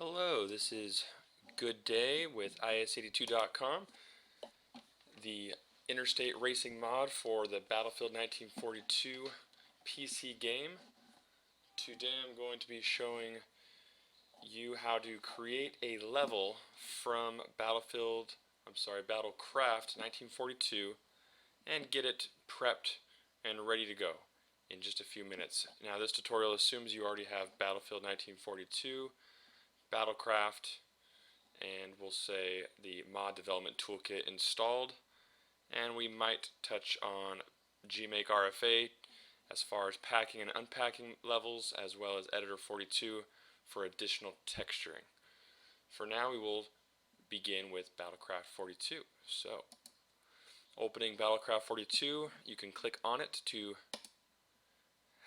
Hello, this is Good Day with is82.com, the Interstate Racing mod for the Battlefield 1942 PC game. Today I'm going to be showing you how to create a level from Battlecraft 1942 and get it prepped and ready to go in just a few minutes. Now this tutorial assumes you already have Battlefield 1942, Battlecraft, and we'll say the mod development toolkit installed, and we might touch on GMake RFA as far as packing and unpacking levels, as well as Editor 42 for additional texturing. For now we will begin with Battlecraft 42. So opening Battlecraft 42, you can click on it to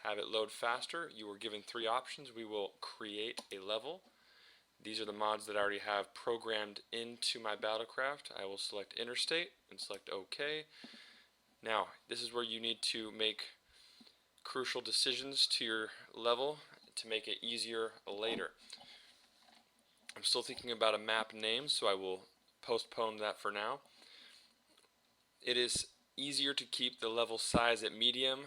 have it load faster. You were given three options. We will create a level. These are the mods that I already have programmed into my Battlecraft. I will select Interstate and select OK. Now, this is where you need to make crucial decisions to your level to make it easier later. I'm still thinking about a map name, so I will postpone that for now. It is easier to keep the level size at medium.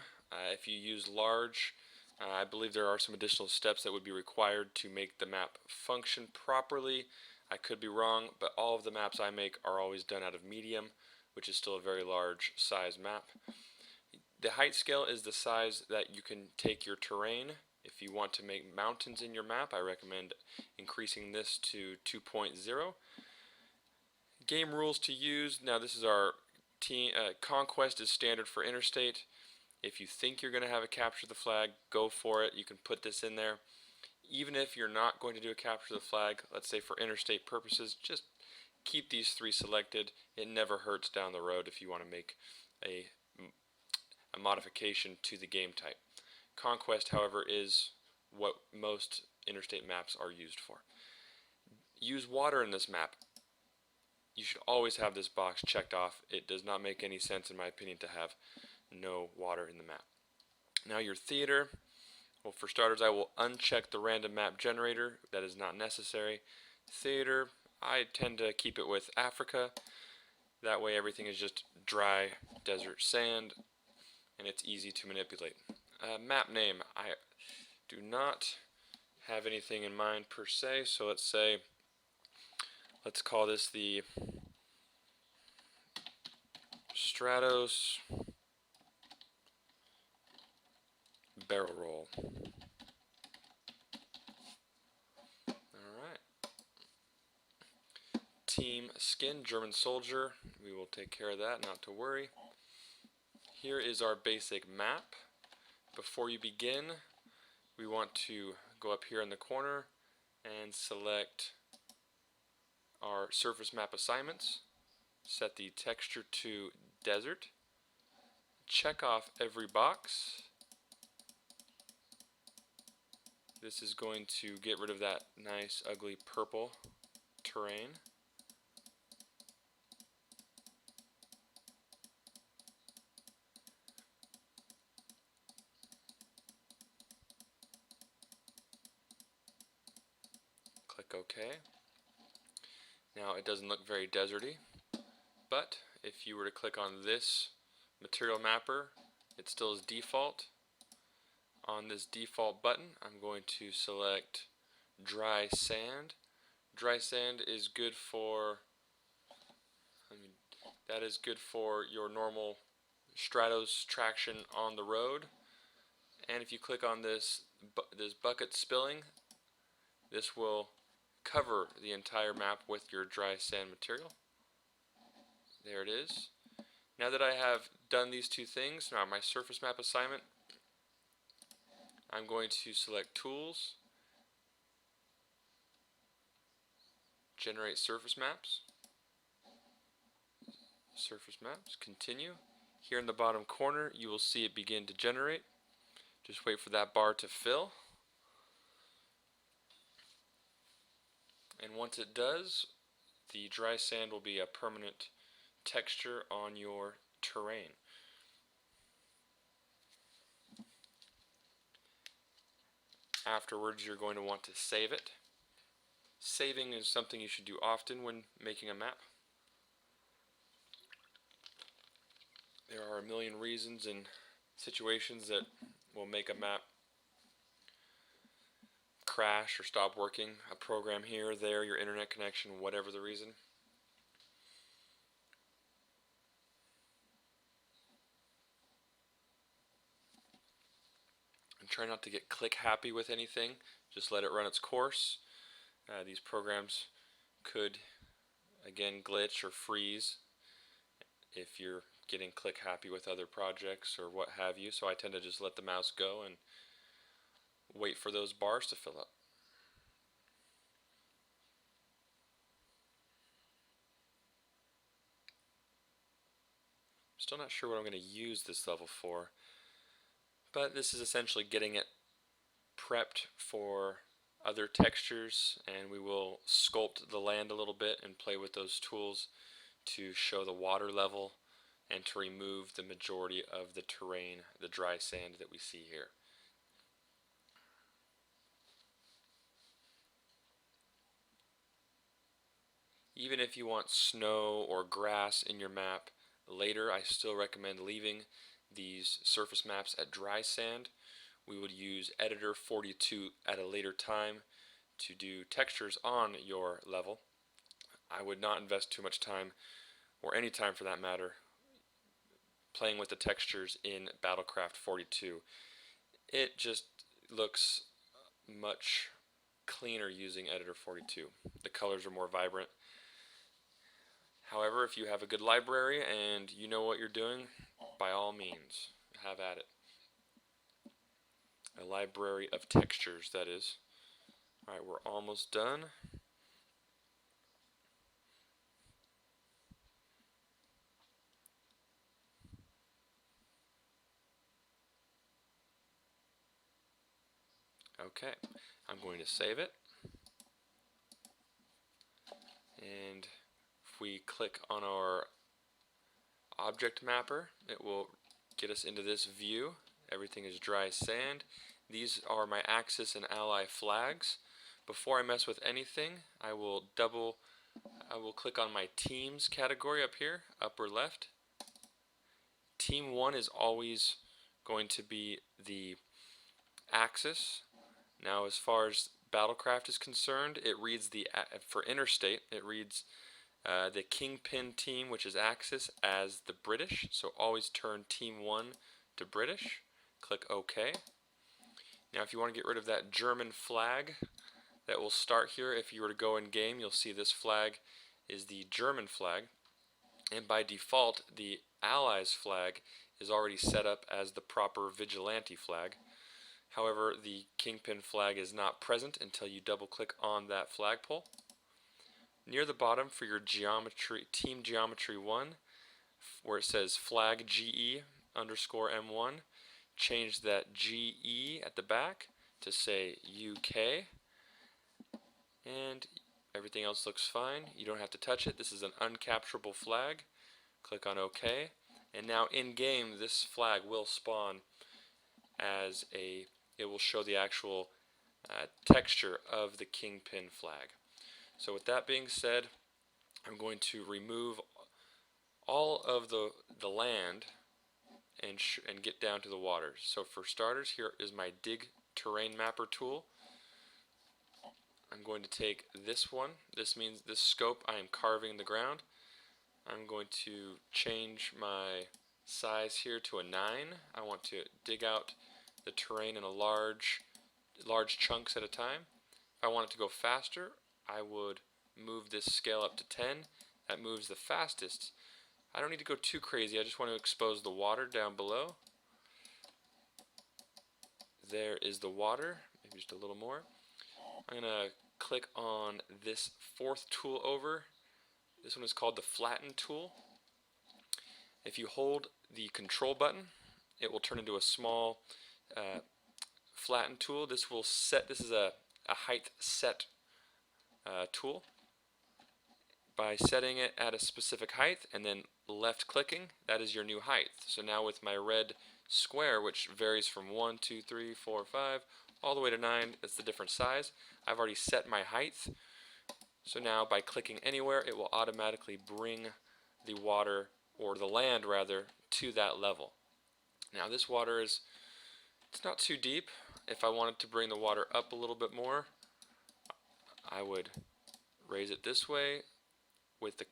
If you use large, I believe there are some additional steps that would be required to make the map function properly. I could be wrong, but all of the maps I make are always done out of medium, which is still a very large size map. The height scale is the size that you can take your terrain. If you want to make mountains in your map, I recommend increasing this to 2.0. Game rules to use. Now this is our team. Conquest is standard for Interstate. If you think you're going to have a capture the flag, go for it. You can put this in there. Even if you're not going to do a capture the flag, let's say for interstate purposes, just keep these three selected. It never hurts down the road if you want to make a modification to the game type. Conquest, however, is what most interstate maps are used for. Use water in this map. You should always have this box checked off. It does not make any sense, in my opinion, to have no water in the map. Now your theater, well, for starters I will uncheck the random map generator. That is not necessary. Theater, I tend to keep it with Africa. That way everything is just dry desert sand and it's easy to manipulate. Map name, I do not have anything in mind per se, so let's call this the Stratus Barrel Roll. Alright. Team Skin, German Soldier. We will take care of that, not to worry. Here is our basic map. Before you begin, we want to go up here in the corner and select our surface map assignments. Set the texture to desert. Check off every box. This is going to get rid of that nice ugly purple terrain. Click OK. Now it doesn't look very deserty, but if you were to click on this material mapper, it still is default. On this default button, I'm going to select dry sand. Dry sand is good for, that is good for your normal Stratos traction on the road. And if you click on this bucket spilling, this will cover the entire map with your dry sand material. There it is. Now that I have done these two things, now my surface map assignment, I'm going to select Tools, Generate Surface Maps, Surface Maps, Continue. Here in the bottom corner you will see it begin to generate. Just wait for that bar to fill. And once it does, the dry sand will be a permanent texture on your terrain. Afterwards, you're going to want to save it. Saving is something you should do often when making a map. There are a million reasons and situations that will make a map crash or stop working. A program here or there, your internet connection, whatever the reason. And try not to get click happy with anything. Just let it run its course. These programs could, again, glitch or freeze if you're getting click happy with other projects or what have you. So I tend to just let the mouse go and wait for those bars to fill up. Still not sure what I'm going to use this level for, but this is essentially getting it prepped for other textures, and we will sculpt the land a little bit and play with those tools to show the water level and to remove the majority of the terrain, the dry sand that we see here. Even if you want snow or grass in your map later, I still recommend leaving these surface maps at dry sand. We would use Editor42 at a later time to do textures on your level. I would not invest too much time, or any time for that matter, playing with the textures in Battlefield42. It just looks much cleaner using Editor42. The colors are more vibrant. However, if you have a good library and you know what you're doing, by all means, have at it. A library of textures, that is. Alright, we're almost done. Okay, I'm going to save it. And if we click on our object mapper, it will get us into this view. Everything is dry sand. These are my axis and ally flags. Before I mess with anything, I will click on my teams category up here, upper left. Team 1 is always going to be the axis. Now as far as Battlecraft is concerned, it reads for Interstate, it reads the Kingpin team, which is Axis, as the British. So always turn Team 1 to British. Click OK. Now if you want to get rid of that German flag that will start here, if you were to go in game, you'll see this flag is the German flag. And by default, the Allies flag is already set up as the proper Vigilante flag. However, the Kingpin flag is not present until you double click on that flagpole. Near the bottom for your geometry, Team Geometry 1, where it says flag GE underscore M1, change that GE at the back to say UK, and everything else looks fine. You don't have to touch it. This is an uncapturable flag. Click on OK, and now in game this flag will spawn as it will show the actual texture of the Kingpin flag. So with that being said, I'm going to remove all of the land and get down to the waters. So for starters, here is my Dig Terrain Mapper tool. I'm going to take this one. This means this scope I am carving the ground. I'm going to change my size here to a 9. I want to dig out the terrain in a large chunks at a time. If I want it to go faster, I would move this scale up to 10. That moves the fastest. I don't need to go too crazy. I just want to expose the water down below. There is the water. Maybe just a little more. I'm going to click on this fourth tool over. This one is called the Flatten Tool. If you hold the control button, it will turn into a small flatten tool. This is a height set tool. By setting it at a specific height and then left clicking, that is your new height. So now with my red square, which varies from 1, 2, 3, 4, 5, all the way to 9, that's the different size. I've already set my height. So now by clicking anywhere, it will automatically bring the water, or the land rather, to that level. Now this water it's not too deep. If I wanted to bring the water up a little bit more, I would raise it this way with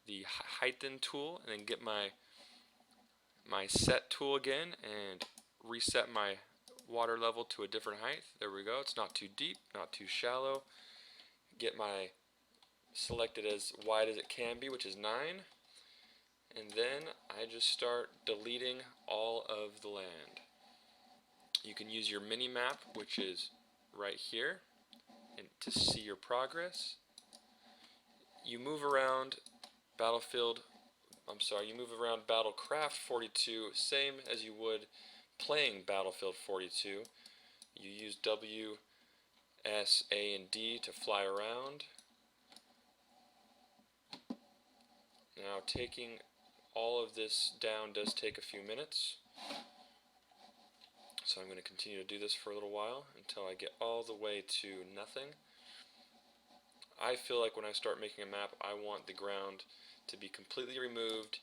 the Heighten tool, and then get my set tool again and reset my water level to a different height. There we go. It's not too deep, not too shallow. Get my selected as wide as it can be, which is 9. And then I just start deleting all of the land. You can use your mini map, which is right here, and to see your progress. You move around you move around Battlecraft42 same as you would playing Battlefield 42. You use W, S, A, and D to fly around. Now taking all of this down does take a few minutes, so I'm going to continue to do this for a little while until I get all the way to nothing. I feel like when I start making a map, I want the ground to be completely removed.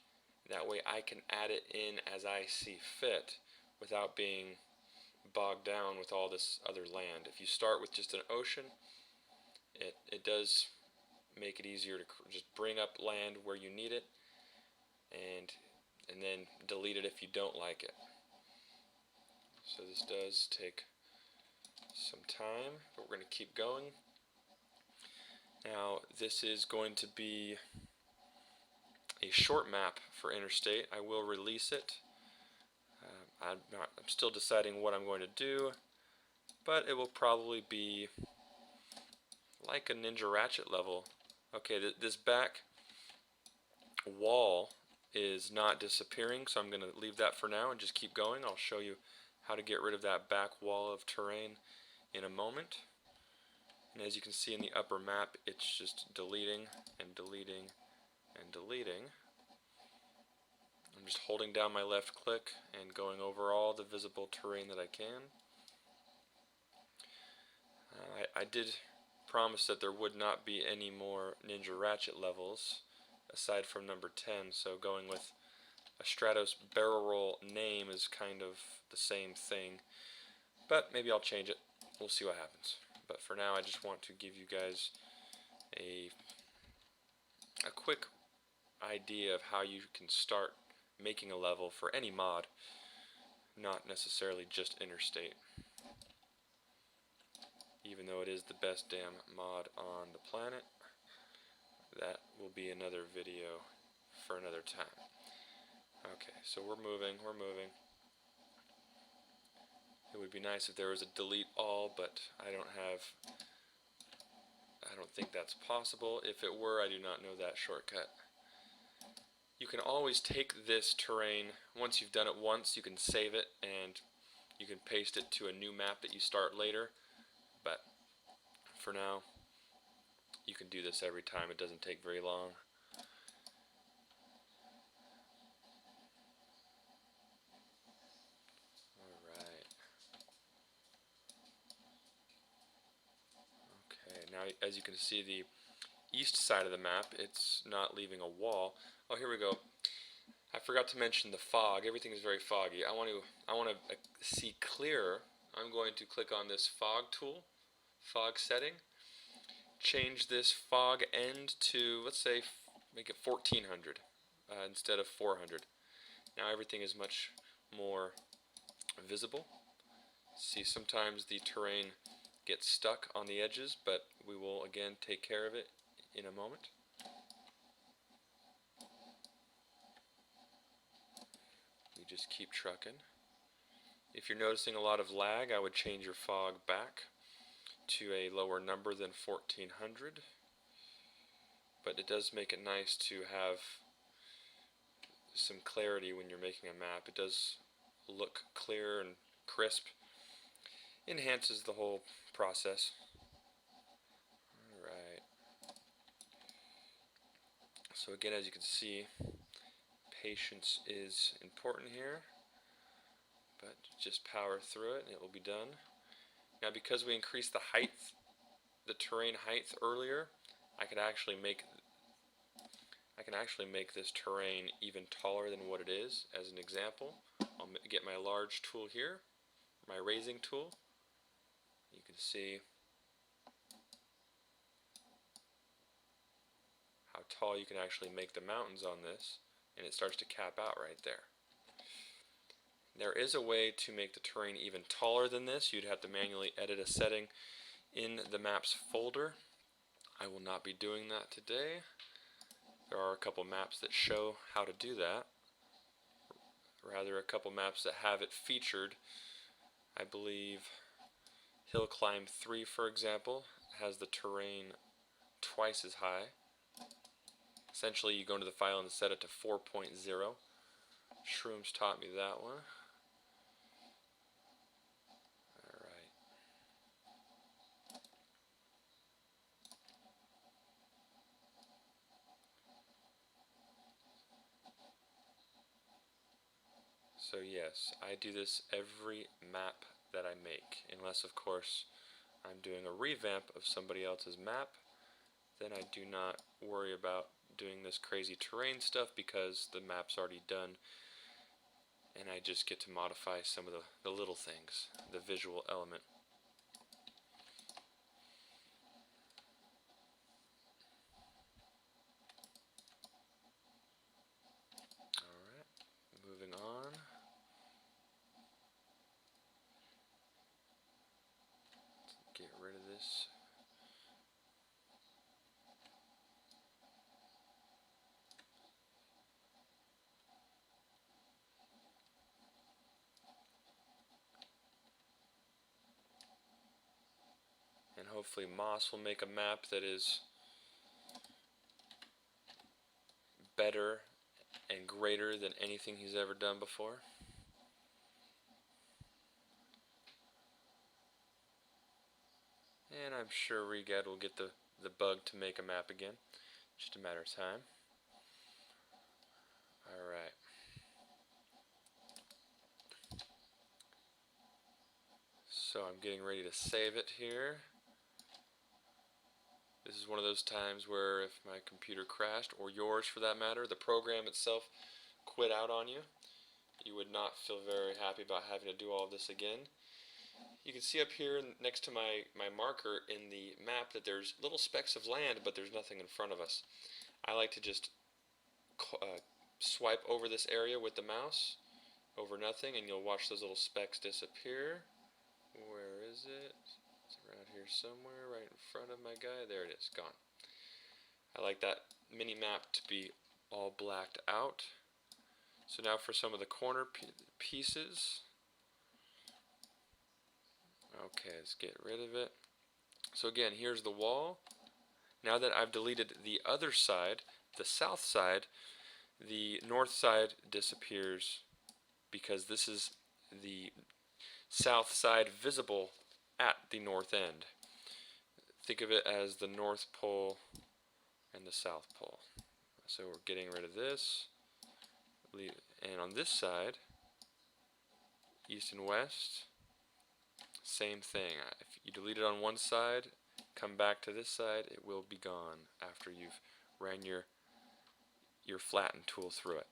That way I can add it in as I see fit without being bogged down with all this other land. If you start with just an ocean, it does make it easier to just bring up land where you need it, and then delete it if you don't like it. So this does take some time, but we're going to keep going. Now this is going to be a short map for Interstate. I will release it. I'm still deciding what I'm going to do, but it will probably be like a Ninja Ratchet level. Okay, this back wall is not disappearing, so I'm going to leave that for now and just keep going. I'll show you how to get rid of that back wall of terrain in a moment. And as you can see in the upper map, it's just deleting and deleting and deleting. I'm just holding down my left click and going over all the visible terrain that I can. I did promise that there would not be any more Ninja Ratchet levels aside from number 10, so going with a Stratus barrel roll name is kind of the same thing, but maybe I'll change it. We'll see what happens. But for now, I just want to give you guys a quick idea of how you can start making a level for any mod, not necessarily just Interstate, even though it is the best damn mod on the planet. That will be another video for another time. Okay, so we're moving. It would be nice if there was a delete all, but I don't think that's possible. If it were, I do not know that shortcut. You can always take this terrain, once you've done it once, you can save it and you can paste it to a new map that you start later, but for now, you can do this every time. It doesn't take very long. Now, as you can see, the east side of the map, it's not leaving a wall. Oh, here we go. I forgot to mention the fog. Everything is very foggy. I want to see clearer. I'm going to click on this fog tool, fog setting. Change this fog end to, let's say, make it 1400 instead of 400. Now everything is much more visible. See, sometimes the terrain gets stuck on the edges, but we will again take care of it in a moment. We just keep trucking. If you're noticing a lot of lag, I would change your fog back to a lower number than 1400, but it does make it nice to have some clarity when you're making a map. It does look clear and crisp. Enhances the whole process. Alright. So again, as you can see, patience is important here, but just power through it and it will be done. Now because we increased the height, the terrain height earlier, I can actually make this terrain even taller than what it is. As an example, I'll get my large tool here, my raising tool. You can see how tall you can actually make the mountains on this, and it starts to cap out right there. There is a way to make the terrain even taller than this. You'd have to manually edit a setting in the maps folder. I will not be doing that today. There are a couple maps that show how to do that. Rather, a couple maps that have it featured. I believe Hill Climb 3, for example, has the terrain twice as high. Essentially, you go into the file and set it to 4.0. Shrooms taught me that one. Alright. So yes, I do this every map that I make, unless of course I'm doing a revamp of somebody else's map. Then I do not worry about doing this crazy terrain stuff because the map's already done, and I just get to modify some of the little things, the visual element. Alright, moving on. Let's get rid of this. And hopefully Moss will make a map that is better and greater than anything he's ever done before. And I'm sure Regad will get the bug to make a map again. Just a matter of time. Alright. So I'm getting ready to save it here. This is one of those times where if my computer crashed, or yours for that matter, the program itself quit out on you, you would not feel very happy about having to do all of this again. You can see up here next to my marker in the map that there's little specks of land, but there's nothing in front of us. I like to just swipe over this area with the mouse, over nothing, and you'll watch those little specks disappear. Where is it? It's around here somewhere, right in front of my guy. There it is, gone. I like that mini map to be all blacked out. So now for some of the corner pieces. Okay, let's get rid of it. So again, here's the wall. Now that I've deleted the other side, the south side, the north side disappears because this is the south side visible at the north end. Think of it as the North Pole and the South Pole. So we're getting rid of this. And on this side, east and west, same thing. If you delete it on one side, come back to this side, it will be gone after you've ran your Flatten Tool through it.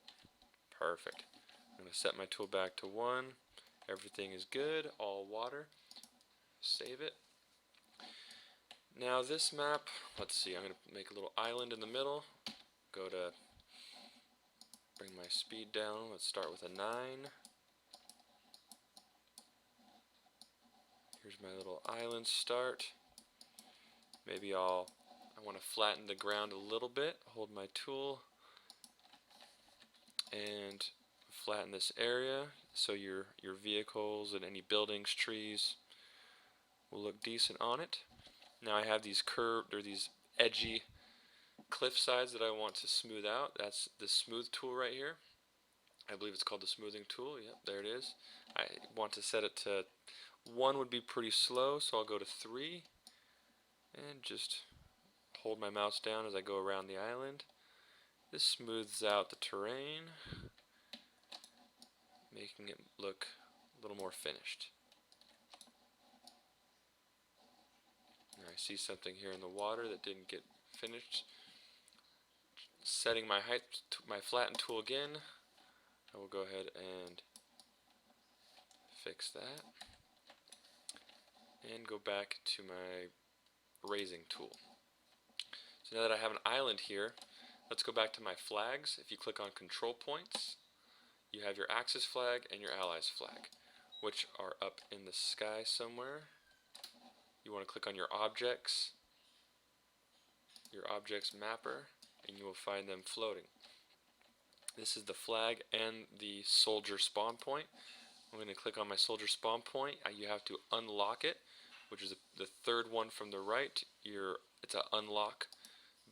Perfect. I'm going to set my tool back to 1. Everything is good, all water. Save it. Now this map, let's see, I'm going to make a little island in the middle. Go to bring my speed down. Let's start with a 9. Here's my little island start. Maybe I want to flatten the ground a little bit. Hold my tool and flatten this area so your vehicles and any buildings, trees will look decent on it. Now I have these curved or these edgy cliff sides that I want to smooth out. That's the smooth tool right here. I believe it's called the smoothing tool. Yep, there it is. I want to set it to 1 would be pretty slow, so I'll go to 3 and just hold my mouse down as I go around the island. This smooths out the terrain, making it look a little more finished. Now I see something here in the water that didn't get finished setting my my flatten tool again. I will go ahead and fix that and go back to my raising tool. So now that I have an island here, let's go back to my flags. If you click on control points, you have your Axis flag and your Allies flag, which are up in the sky somewhere. You want to click on your objects mapper, and you will find them floating. This is the flag and the soldier spawn point. I'm going to click on my soldier spawn point. You have to unlock it, which is the third one from the right. It's an unlock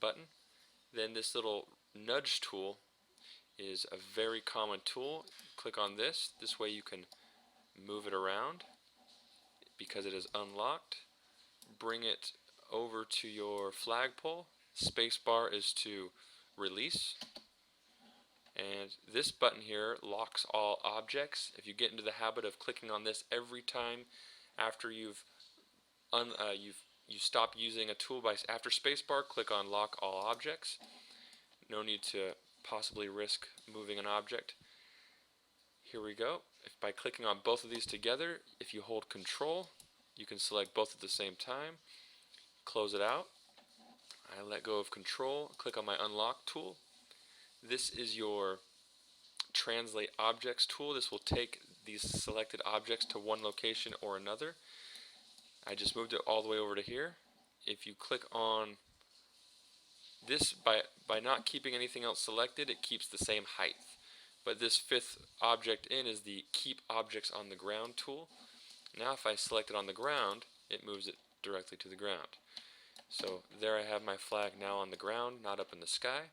button. Then this little nudge tool is a very common tool. Click on this. This way you can move it around because it is unlocked. Bring it over to your flagpole. Spacebar is to release. And this button here locks all objects. If you get into the habit of clicking on this every time after you stop using a tool after spacebar, click on lock all objects. No need to possibly risk moving an object. Here we go. By clicking on both of these together, if you hold control, you can select both at the same time. Close it out. I let go of control, click on my unlock tool. This is your translate objects tool. This will take these selected objects to one location or another. I just moved it all the way over to here. If you click on this, by not keeping anything else selected, it keeps the same height. But this fifth object in is the keep objects on the ground tool. Now if I select it on the ground, it moves it directly to the ground. So there I have my flag now on the ground, not up in the sky.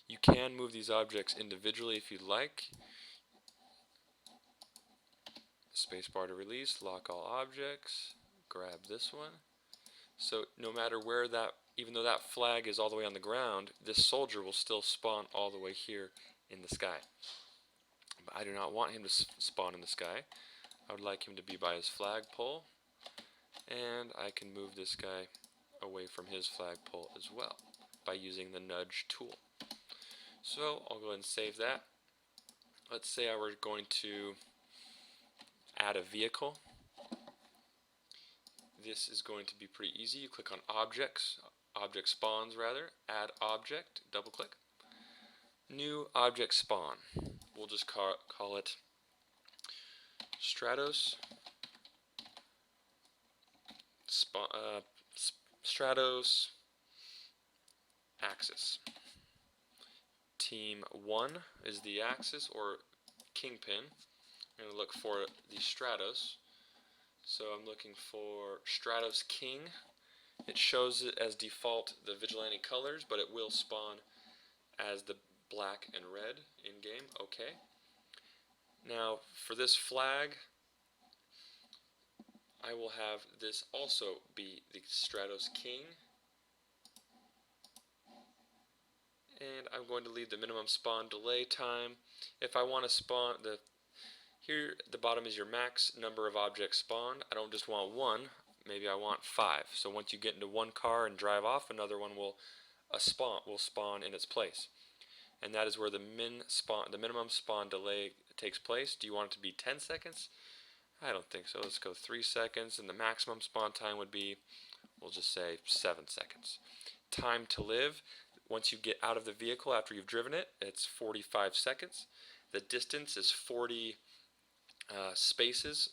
You can move these objects individually if you'd like. Spacebar to release, lock all objects, grab this one. So no matter where even though that flag is all the way on the ground, this soldier will still spawn all the way here in the sky. But I do not want him to spawn in the sky. I would like him to be by his flagpole, and I can move this guy away from his flagpole as well by using the nudge tool. So I'll go ahead and save that. Let's say I were going to add a vehicle. This is going to be pretty easy. You click on objects, object spawns rather, add object, double click. New object spawn. We'll just call it Stratus Stratos Axis. Team 1 is the Axis or Kingpin. I'm going to look for the Stratos. So I'm looking for Stratos King. It shows it as default the Vigilante colors, but it will spawn as the black and red in game. Okay. Now for this flag, I will have this also be the Stratos King. And I'm going to leave the minimum spawn delay time. If I want to spawn, here at the bottom is your max number of objects spawned. I don't just want one, maybe I want 5. So once you get into one car and drive off, another one will spawn in its place. And that is where the minimum spawn delay takes place. Do you want it to be 10 seconds? I don't think so. Let's go 3 seconds, and the maximum spawn time would be, we'll just say 7 seconds. Time to live. Once you get out of the vehicle after you've driven it, it's 45 seconds. The distance is 40 spaces,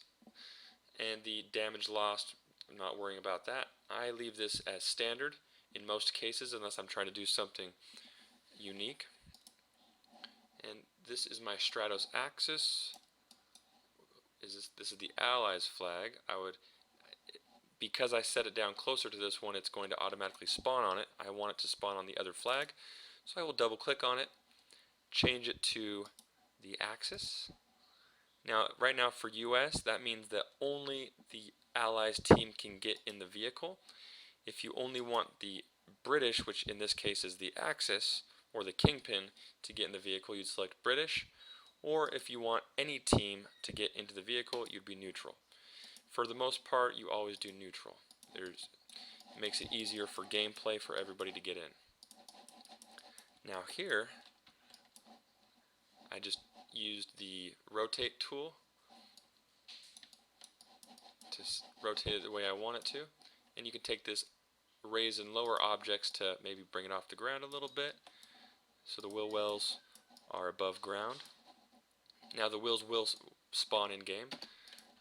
and the damage lost, I'm not worrying about that. I leave this as standard in most cases unless I'm trying to do something unique. And this is my Stratos Axis. This is the Allies flag. Because I set it down closer to this one, it's going to automatically spawn on it. I want it to spawn on the other flag, so I will double click on it, change it to the Axis. Now, right now for US, that means that only the Allies team can get in the vehicle. If you only want the British, which in this case is the Axis, or the Kingpin, to get in the vehicle, you'd select British. Or if you want any team to get into the vehicle, you'd be neutral. For the most part, you always do neutral. It makes it easier for gameplay for everybody to get in. Now here, I just used the rotate tool to rotate it the way I want it to, and you can take this raise and lower objects to maybe bring it off the ground a little bit so the wheel wells are above ground. Now the wheels will spawn in game.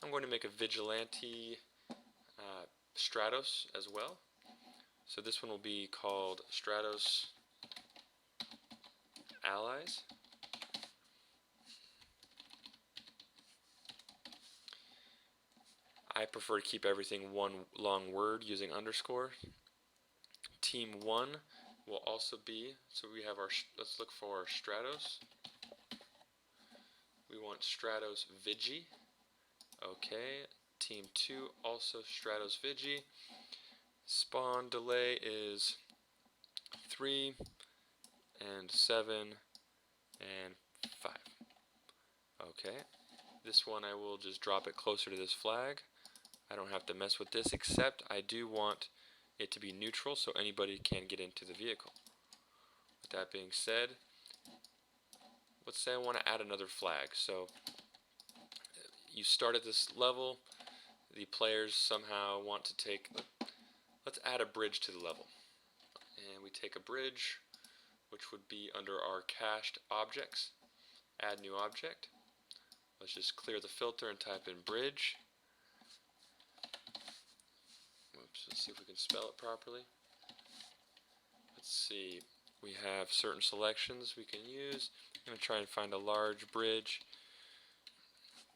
I'm going to make a Vigilante Stratos as well. So this one will be called Stratos Allies. I prefer to keep everything one long word using underscore. Team 1 will also be, so we have our, let's look for our Stratos. We want Stratos Vigi. Okay, Team 2 also Stratos Vigi. Spawn delay is 3 and 7 and 5. Okay, this one I will just drop it closer to this flag. I don't have to mess with this, except I do want it to be neutral so anybody can get into the vehicle. With that being said, let's say I want to add another flag. So you start at this level, the players somehow want to take, let's add a bridge to the level. And we take a bridge, which would be under our cached objects. Add new object. Let's just clear the filter and type in bridge. Oops, let's see if we can spell it properly. Let's see, we have certain selections we can use. I'm going to try and find a large bridge.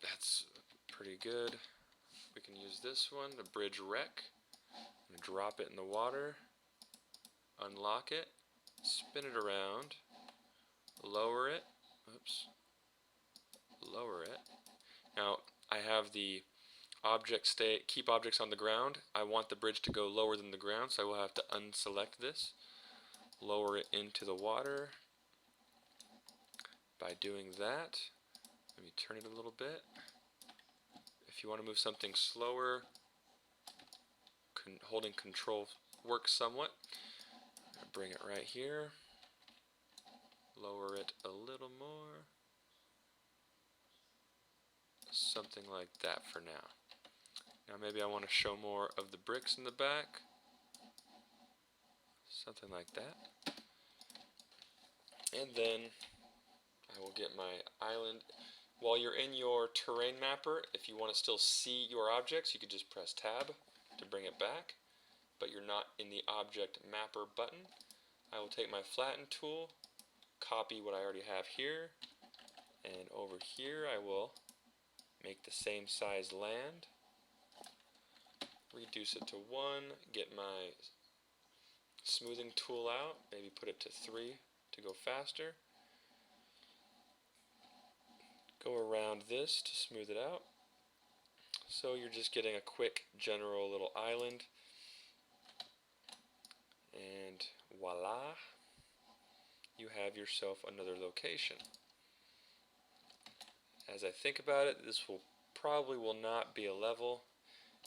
That's pretty good. We can use this one, the bridge wreck. I'm going to drop it in the water, unlock it, spin it around, lower it, oops, lower it. Now I have the object state, keep objects on the ground. I want the bridge to go lower than the ground, so I will have to unselect this, lower it into the water. By doing that, let me turn it a little bit. If you want to move something slower, holding control works somewhat. Bring it right here, lower it a little more, something like that for now. Now maybe I want to show more of the bricks in the back, something like that. And then I will get my island. While you're in your terrain mapper, if you want to still see your objects, you could just press tab to bring it back, but you're not in the object mapper button. I will take my flatten tool, copy what I already have here, and over here I will make the same size land, reduce it to 1, get my smoothing tool out, maybe put it to 3 to go faster. Go around this to smooth it out. So you're just getting a quick general little island. And voila, you have yourself another location. As I think about it, this will probably will not be a level.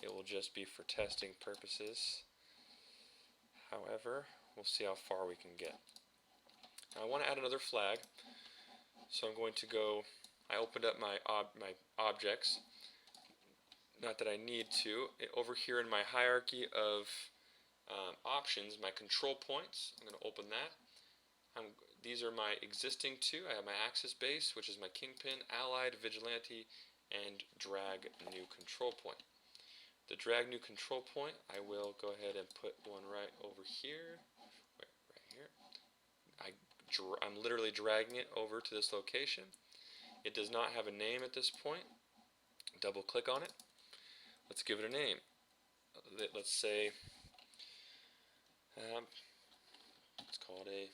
It will just be for testing purposes. However, we'll see how far we can get. Now I want to add another flag, so I'm going to go. I opened up my objects. Not that I need to. Over here in my hierarchy of options, my control points, I'm going to open that. These are my existing two. I have my axis base, which is my kingpin, allied, vigilante, and drag new control point. The drag new control point, I will go ahead and put one right over here. Right here. I'm literally dragging it over to this location. It does not have a name at this point. Double click on it. Let's give it a name. Let's say, let's call it a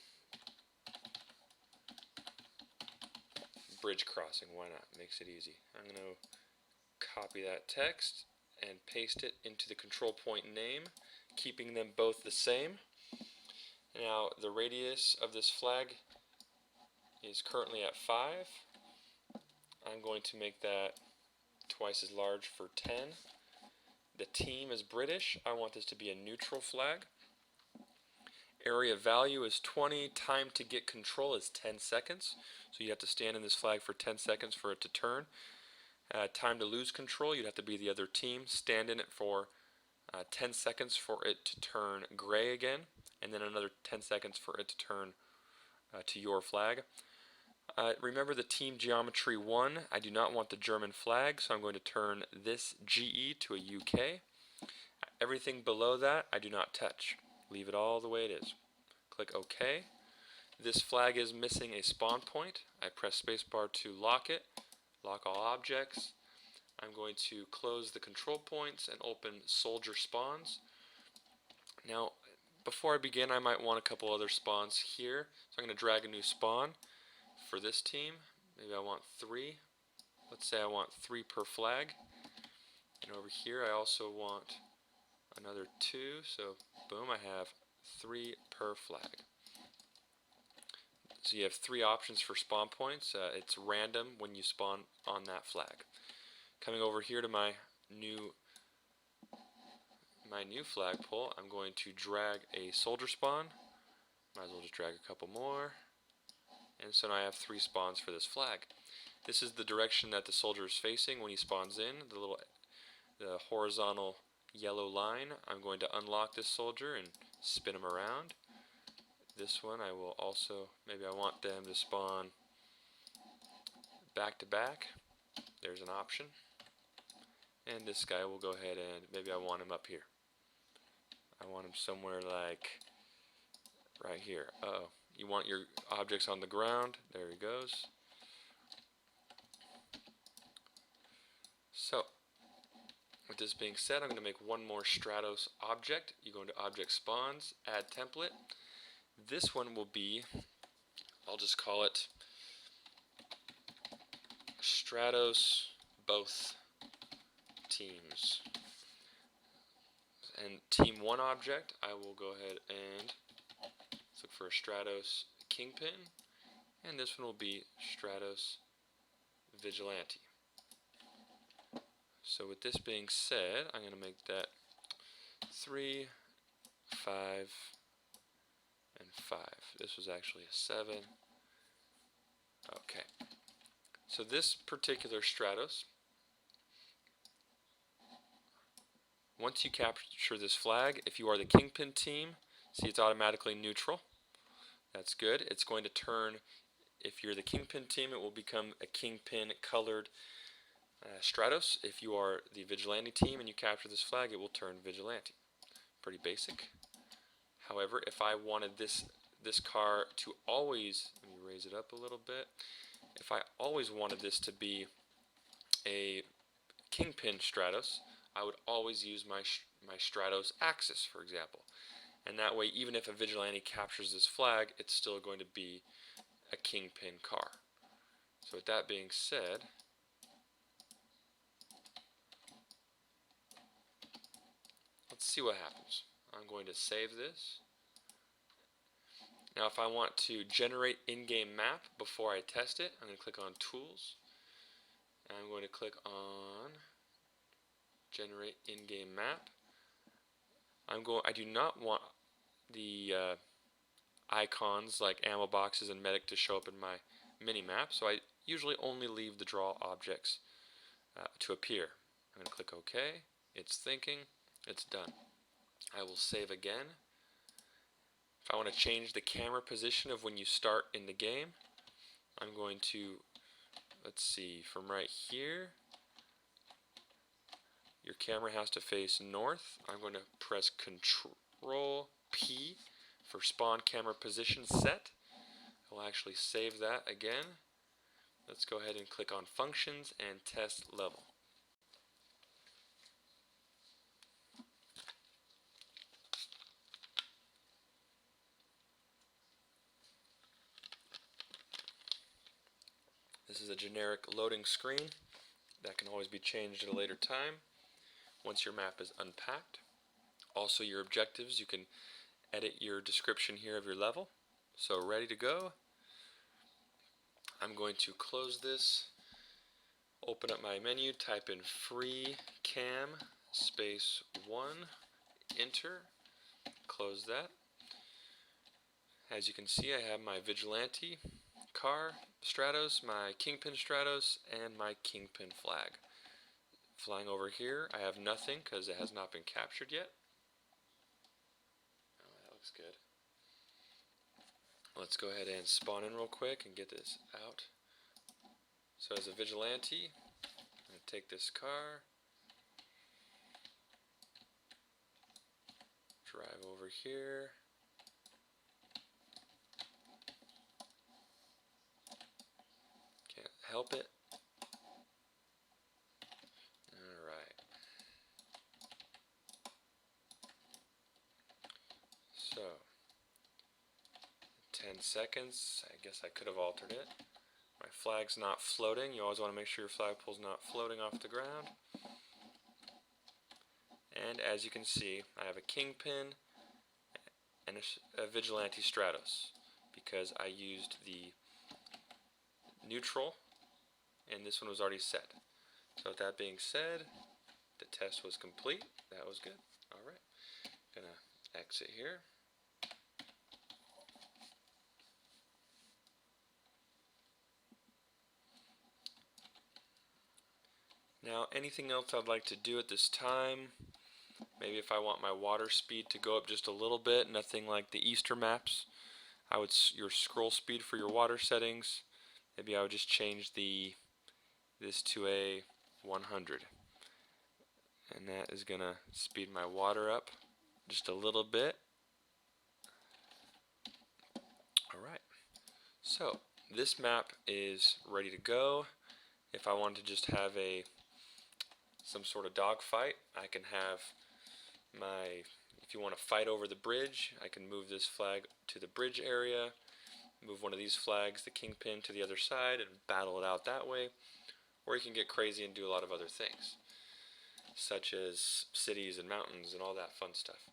bridge crossing. Why not? Makes it easy. I'm going to copy that text and paste it into the control point name, keeping them both the same. Now the radius of this flag is currently at 5. I'm going to make that twice as large for 10. the team is British. I want this to be a neutral flag. Area value is 20. Time to get control is 10 seconds. So you have to stand in this flag for 10 seconds for it to turn. Time to lose control, you'd have to be the other team. Stand in it for 10 seconds for it to turn gray again, and then another 10 seconds for it to turn to your flag. Remember the team geometry 1. I do not want the German flag, so I'm going to turn this GE to a UK. Everything below that I do not touch. Leave it all the way it is. Click OK. This flag is missing a spawn point. I press spacebar to lock it. Lock all objects. I'm going to close the control points and open soldier spawns. Now, before I begin, I might want a couple other spawns here. So I'm going to drag a new spawn for this team. Maybe I want 3. Let's say I want 3 per flag. And over here I also want another 2. So boom, I have 3 per flag. So you have 3 options for spawn points. It's random when you spawn on that flag. Coming over here to my new flagpole, I'm going to drag a soldier spawn. Might as well just drag a couple more. And so now I have 3 spawns for this flag. This is the direction that the soldier is facing when he spawns in, the horizontal yellow line. I'm going to unlock this soldier and spin him around. This one I will also, maybe I want them to spawn back to back. There's an option. And this guy will go ahead and maybe I want him up here. I want him somewhere like right here. Uh-oh. You want your objects on the ground. There he goes. So, with this being said, I'm going to make one more Stratos object. You go into Object Spawns, Add Template. This one will be, I'll just call it Stratos both teams. And Team 1 object, I will go ahead and look for a Stratos Kingpin, and this one will be Stratus Vigilante. So with this being said, I'm going to make that 3, 5, and 5. This was actually a 7. Okay. So this particular Stratos, once you capture this flag, if you are the Kingpin team, see it's automatically neutral. That's good. It's going to turn, if you're the Kingpin team, it will become a Kingpin colored Stratos. If you are the Vigilante team and you capture this flag, it will turn Vigilante. Pretty basic. However, if I wanted this car to always, let me raise it up a little bit, if I always wanted this to be a Kingpin Stratos, I would always use my Stratos axis, for example. And that way, even if a Vigilante captures this flag, it's still going to be a Kingpin car. So with that being said, let's see what happens. I'm going to save this. Now if I want to generate in-game map before I test it, I'm going to click on Tools. And I'm going to click on Generate in-game map. I do not want the icons like ammo boxes and medic to show up in my mini-map, so I usually only leave the draw objects to appear. I'm going to click OK. It's thinking. It's done. I will save again. If I want to change the camera position of when you start in the game, I'm going to, let's see, from right here, your camera has to face north. I'm going to press Control P for spawn camera position set. I'll actually save that again. Let's go ahead and click on Functions and Test Level. This is a generic loading screen that can always be changed at a later time once your map is unpacked. Also your objectives, you can edit your description here of your level. So ready to go. I'm going to close this, open up my menu, type in free cam space 1, enter, close that. As you can see, I have my Vigilante car Stratos, my Kingpin Stratos, and my Kingpin flag. Flying over here, I have nothing because it has not been captured yet. Oh, that looks good. Let's go ahead and spawn in real quick and get this out. So as a Vigilante, I'm going to take this car, drive over here, can't help it. Alright. So, 10 seconds, I guess I could have altered it. My flag's not floating. You always want to make sure your flagpole's not floating off the ground. And as you can see, I have a Kingpin and a Vigilante Stratos because I used the neutral and this one was already set. So with that being said, the test was complete. That was good. Alright, gonna exit here. Now anything else I'd like to do at this time, maybe if I want my water speed to go up just a little bit, nothing like the Easter maps, your scroll speed for your water settings, maybe I would just change this to a 100. And that is gonna speed my water up just a little bit. Alright, so this map is ready to go. If I want to just have some sort of dogfight, I can have if you want to fight over the bridge, I can move this flag to the bridge area, move one of these flags, the Kingpin, to the other side and battle it out that way. Or you can get crazy and do a lot of other things, such as cities and mountains and all that fun stuff.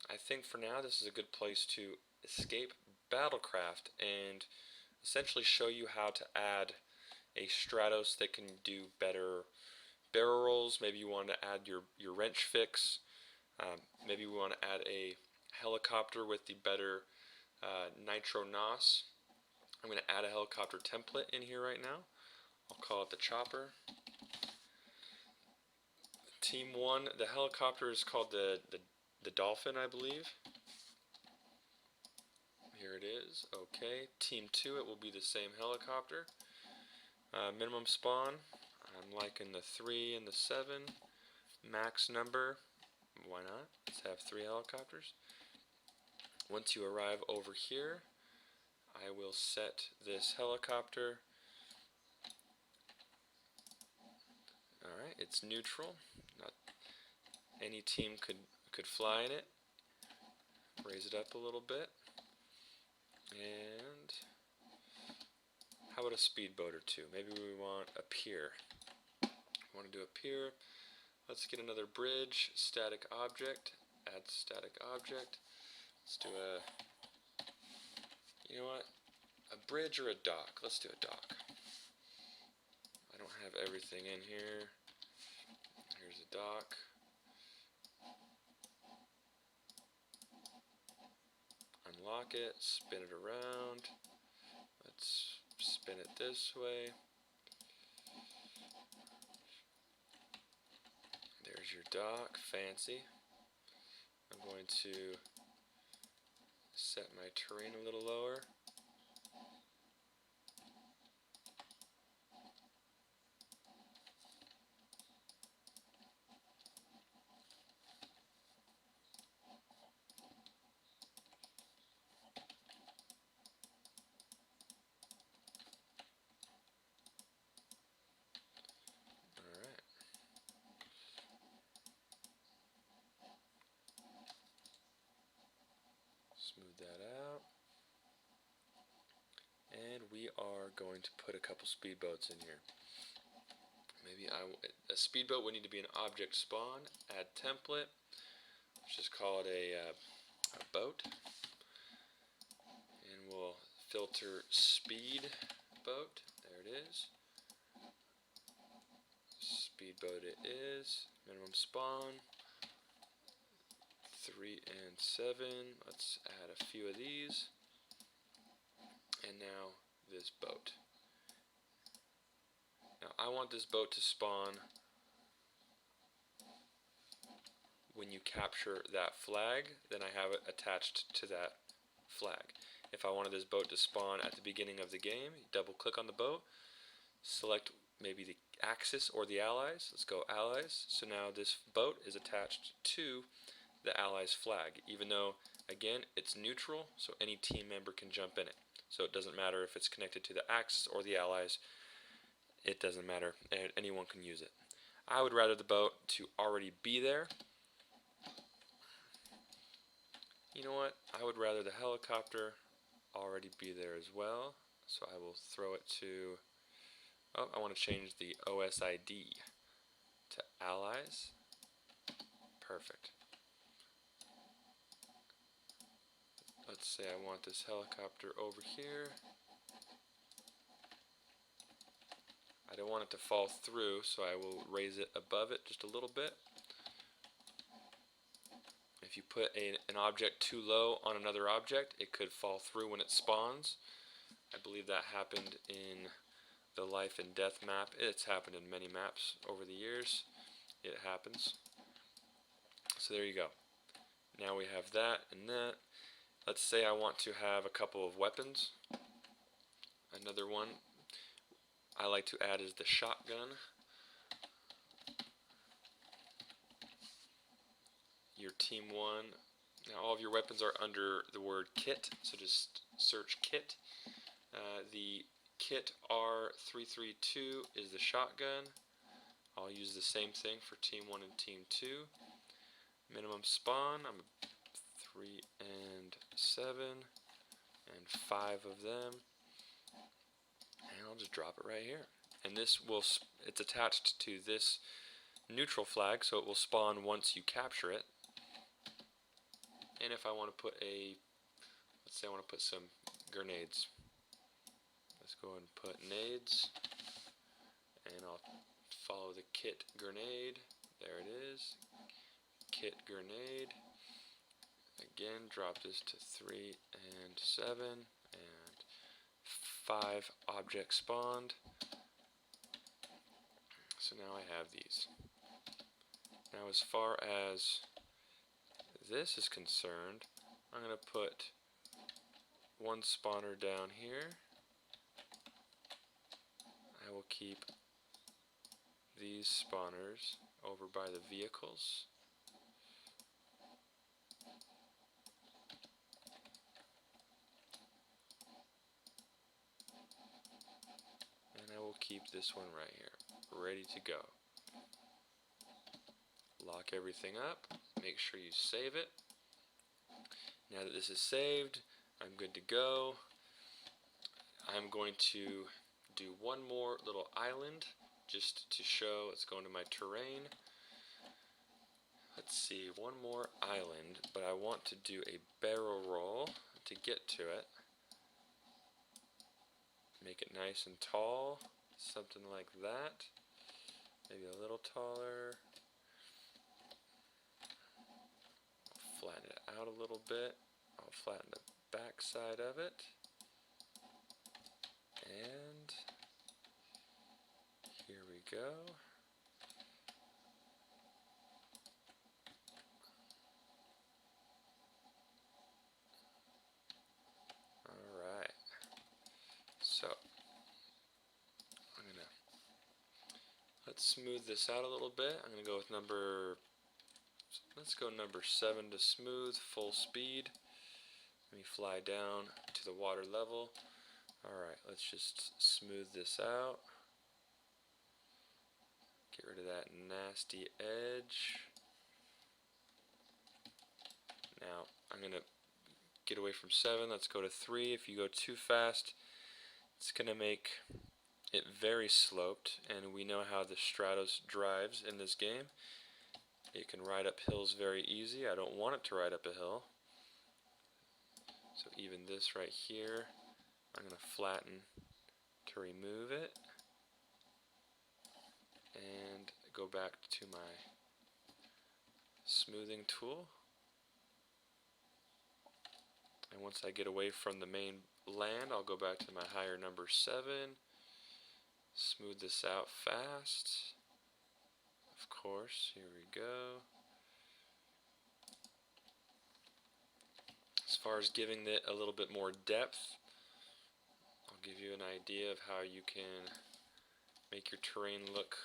I think for now this is a good place to escape Battlecraft and essentially show you how to add a Stratos that can do better barrel rolls. Maybe you want to add your wrench fix. Maybe we want to add a helicopter with the better nitro NOS. I'm going to add a helicopter template in here right now. I'll call it the chopper. Team 1, the helicopter is called the Dolphin, I believe. Here it is. Okay. Team 2, it will be the same helicopter. Minimum spawn, I'm liking the 3 and the 7. Max number, why not? Let's have 3 helicopters. Once you arrive over here, I will set this helicopter. Alright, it's neutral. Not any team could fly in it. Raise it up a little bit. And how about a speedboat or 2? Maybe we want a pier. We want to do a pier. Let's get another bridge, static object, add static object. Let's do you know what? A bridge or a dock? Let's do a dock. I don't have everything in here. Here's a dock. Unlock it, spin it around. Let's spin it this way. There's your dock, fancy. I'm going to set my terrain a little lower. Smooth that out. And we are going to put a couple speedboats in here. Maybe a speedboat would need to be an object spawn. Add template. Let's just call it a boat. And we'll filter speed boat. There it is. speedboat it is. Minimum spawn. 3 and 7. Let's add a few of these. And now this boat. Now I want this boat to spawn when you capture that flag, then I have it attached to that flag. If I wanted this boat to spawn at the beginning of the game, double click on the boat, select maybe the Axis or the Allies. Let's go Allies. So now this boat is attached to the Allies flag, even though, again, it's neutral, so any team member can jump in it. So it doesn't matter if it's connected to the Axis or the Allies. It doesn't matter. Anyone can use it. I would rather the boat to already be there. You know what? I would rather the helicopter already be there as well. So I will throw it to... Oh, I want to change the OSID to Allies. Perfect. Let's say I want this helicopter over here. I don't want it to fall through, so I will raise it above it just a little bit. If you put an object too low on another object, it could fall through when it spawns. I believe that happened in the life and death map. It's happened in many maps over the years. It happens. So there you go. Now we have that and that. Let's say I want to have a couple of weapons. Another one I like to add is the shotgun. Your team 1. Now all of your weapons are under the word kit, so just search kit. The kit R332 is the shotgun. I'll use the same thing for team 1 and team 2. Minimum spawn, I'm 3 and 7 and 5 of them. And I'll just drop it right here. And this will, it's attached to this neutral flag, so it will spawn once you capture it. And if I want to put let's say I want to put some grenades. Let's go and put nades. And I'll follow the kit grenade. There it is. Kit grenade. Again, drop this to 3 and 7 and 5 objects spawned. So now I have these. Now as far as this is concerned, I'm going to put one spawner down here. I will keep these spawners over by the vehicles. And I will keep this one right here, ready to go. Lock everything up, make sure you save it. Now that this is saved, I'm good to go. I'm going to do one more little island just to show it's going to my terrain. Let's see, one more island, but I want to do a barrel roll to get to it. Make it nice and tall, something like that. Maybe a little taller. Flatten it out a little bit. I'll flatten the back side of it. And here we go. Alright. So, let's smooth this out a little bit. I'm going to go with let's go number 7 to smooth, full speed. Let me fly down to the water level. Alright, let's just smooth this out. Get rid of that nasty edge. Now, I'm going to get away from 7. Let's go to 3. If you go too fast, it's going to make it very sloped, and we know how the Stratus drives in this game. It can ride up hills very easy. I don't want it to ride up a hill. So even this right here, I'm going to flatten to remove it. And go back to my smoothing tool, and once I get away from the main land, I'll go back to my higher number 7, smooth this out fast. Of course, here we go. As far as giving it a little bit more depth, I'll give you an idea of how you can make your terrain look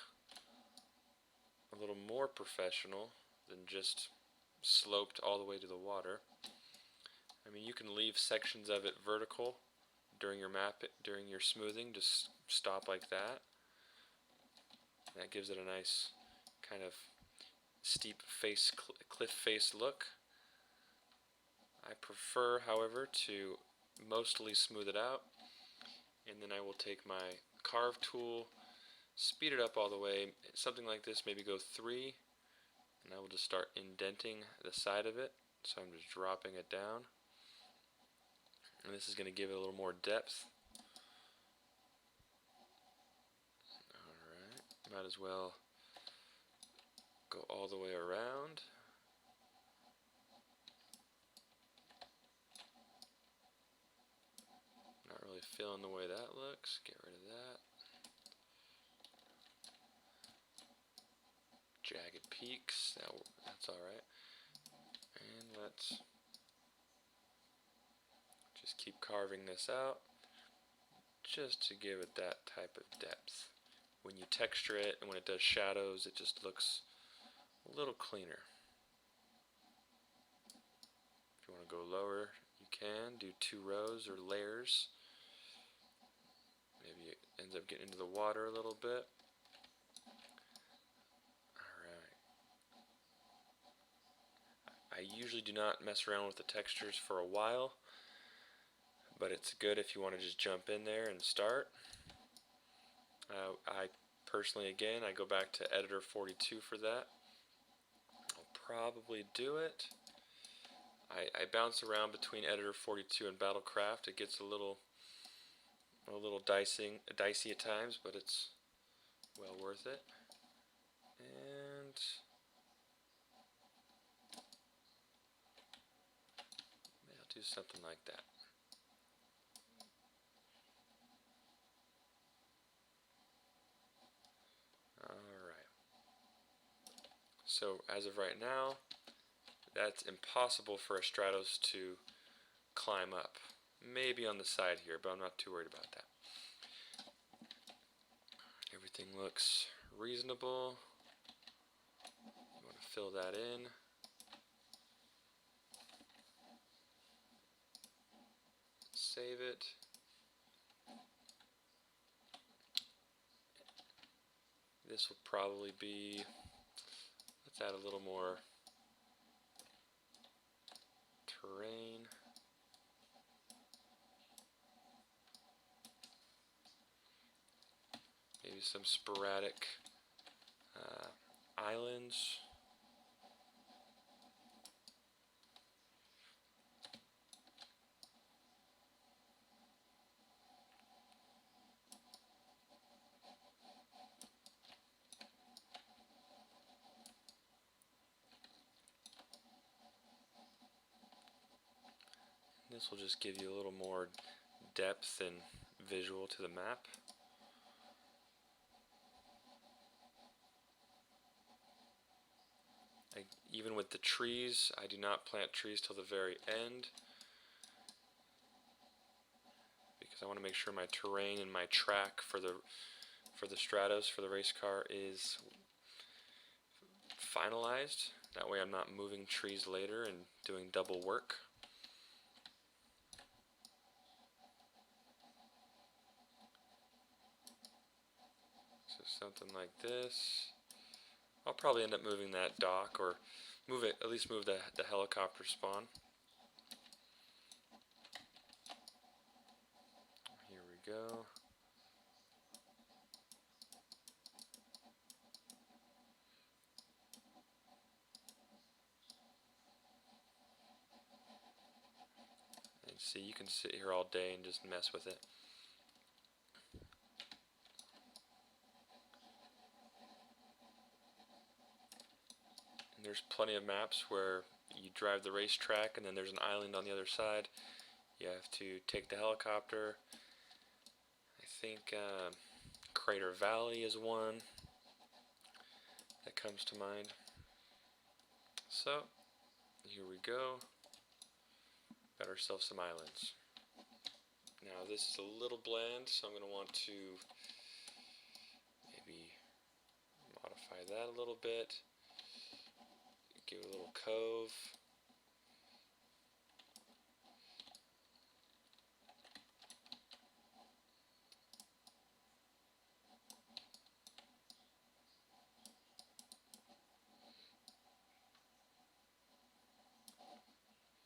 a little more professional than just sloped all the way to the water. I mean, you can leave sections of it vertical during your during your smoothing, just stop like that. That gives it a nice kind of steep face, cliff face look. I prefer, however, to mostly smooth it out, and then I will take my carve tool, speed it up all the way, something like this, maybe go 3, and I will just start indenting the side of it. So I'm just dropping it down, and this is going to give it a little more depth. Alright, might as well go all the way around. Not really feeling the way that looks. Get rid of that. Jagged peaks, that's alright. And let's just keep carving this out just to give it that type of depth. When you texture it and when it does shadows, it just looks a little cleaner. If you want to go lower, you can do 2 rows or layers. Maybe it ends up getting into the water a little bit. I usually do not mess around with the textures for a while, but it's good if you want to just jump in there and start. I personally, again, I go back to Editor42 for that. I'll probably do it. I bounce around between Editor42 and Battlecraft. It gets a little dicey at times, but it's well worth it. And I'll do something like that. Alright. So as of right now, that's impossible for a Stratos to climb up. Maybe on the side here, but I'm not too worried about that. Everything looks reasonable. You want to fill that in. Save it. This will probably be, let's add a little more terrain. Maybe some sporadic islands. This will just give you a little more depth and visual to the map. Even with the trees, I do not plant trees till the very end because I want to make sure my terrain and my track for the Stratos, for the race car, is finalized. That way I'm not moving trees later and doing double work. So something like this. I'll probably end up moving that dock, or move it, at least move the helicopter spawn. Here we go. And see, you can sit here all day and just mess with it. there's plenty of maps where you drive the racetrack and then there's an island on the other side. You have to take the helicopter. I think Crater Valley is one that comes to mind. So, here we go. Got ourselves some islands. Now this is a little bland, so I'm going to want to maybe modify that a little bit. Give it a little cove.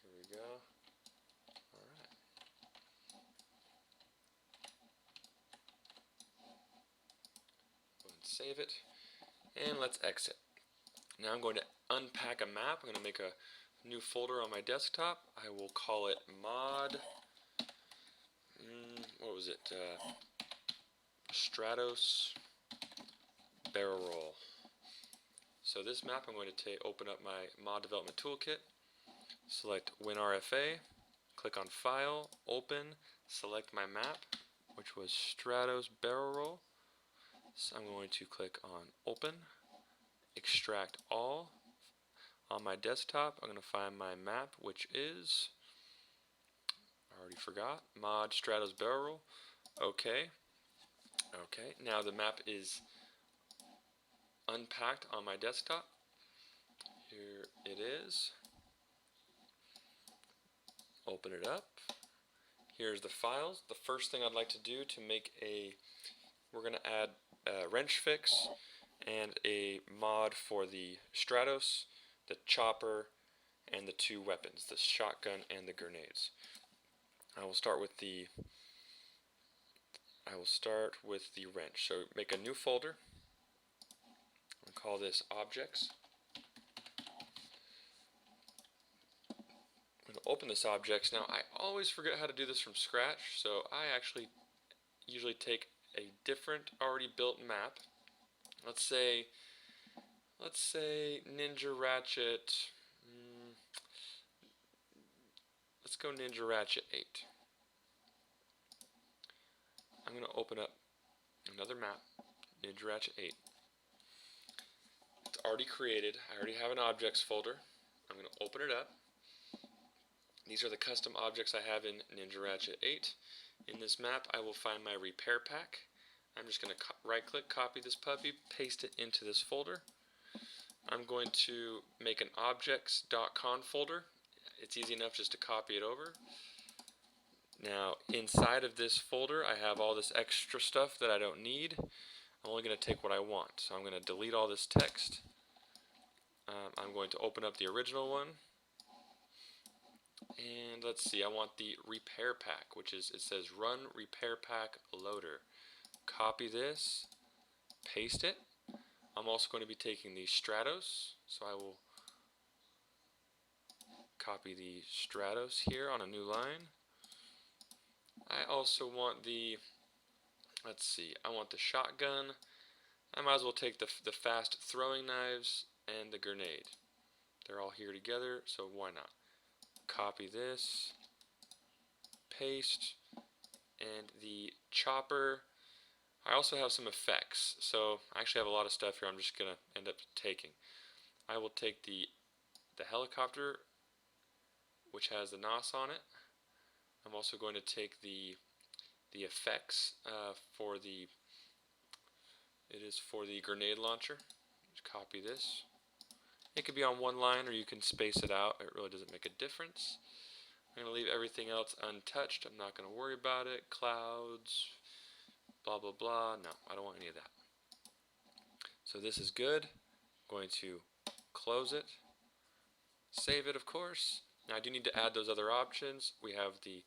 Here we go. Alright. Go ahead and save it. And let's exit. Now I'm going to unpack a map. I'm going to make a new folder on my desktop. I will call it mod. What was it? Stratus Barrel Roll. So this map, I'm going to open up my mod development toolkit. Select WinRFA. Click on File, Open. Select my map, which was Stratus Barrel Roll. So I'm going to click on Open. Extract all. On my desktop, I'm going to find my map, which is, I already forgot, mod Stratus Barrel Roll. Okay. Okay, now the map is unpacked on my desktop. Here it is. Open it up. Here's the files. The first thing I'd like to do to make we're going to add a wrench fix and a mod for the Stratos, the chopper, and the two weapons, the shotgun and the grenades. I will start with the wrench. So make a new folder. I'll call this objects. I'm going to open this objects. Now I always forget how to do this from scratch, so I actually usually take a different already built map. Let's say Ninja Ratchet. Let's go Ninja Ratchet 8. I'm going to open up another map, Ninja Ratchet 8. It's already created. I already have an objects folder. I'm going to open it up. These are the custom objects I have in Ninja Ratchet 8. In this map, I will find my repair pack. I'm just going to right-click, copy this puppy, paste it into this folder. I'm going to make an objects.conf folder. It's easy enough just to copy it over. Now, inside of this folder, I have all this extra stuff that I don't need. I'm only going to take what I want. So I'm going to delete all this text. I'm going to open up the original one. And let's see, I want the repair pack, which is, it says run repair pack loader. Copy this, paste it. I'm also going to be taking the Stratos, so I will copy the Stratos here on a new line. I also want the, let's see, I want the shotgun. I might as well take the fast throwing knives and the grenade. They're all here together, so why not? Copy this, paste, and the chopper. I also have some effects, so I actually have a lot of stuff here I'm just going to end up taking. I will take the helicopter, which has the NOS on it. I'm also going to take the effects for the grenade launcher. Just copy this. It could be on one line or you can space it out. It really doesn't make a difference. I'm going to leave everything else untouched. I'm not going to worry about it. Clouds, blah blah blah. No, I don't want any of that. So this is good. I'm going to close it. Save it, of course. Now I do need to add those other options. We have the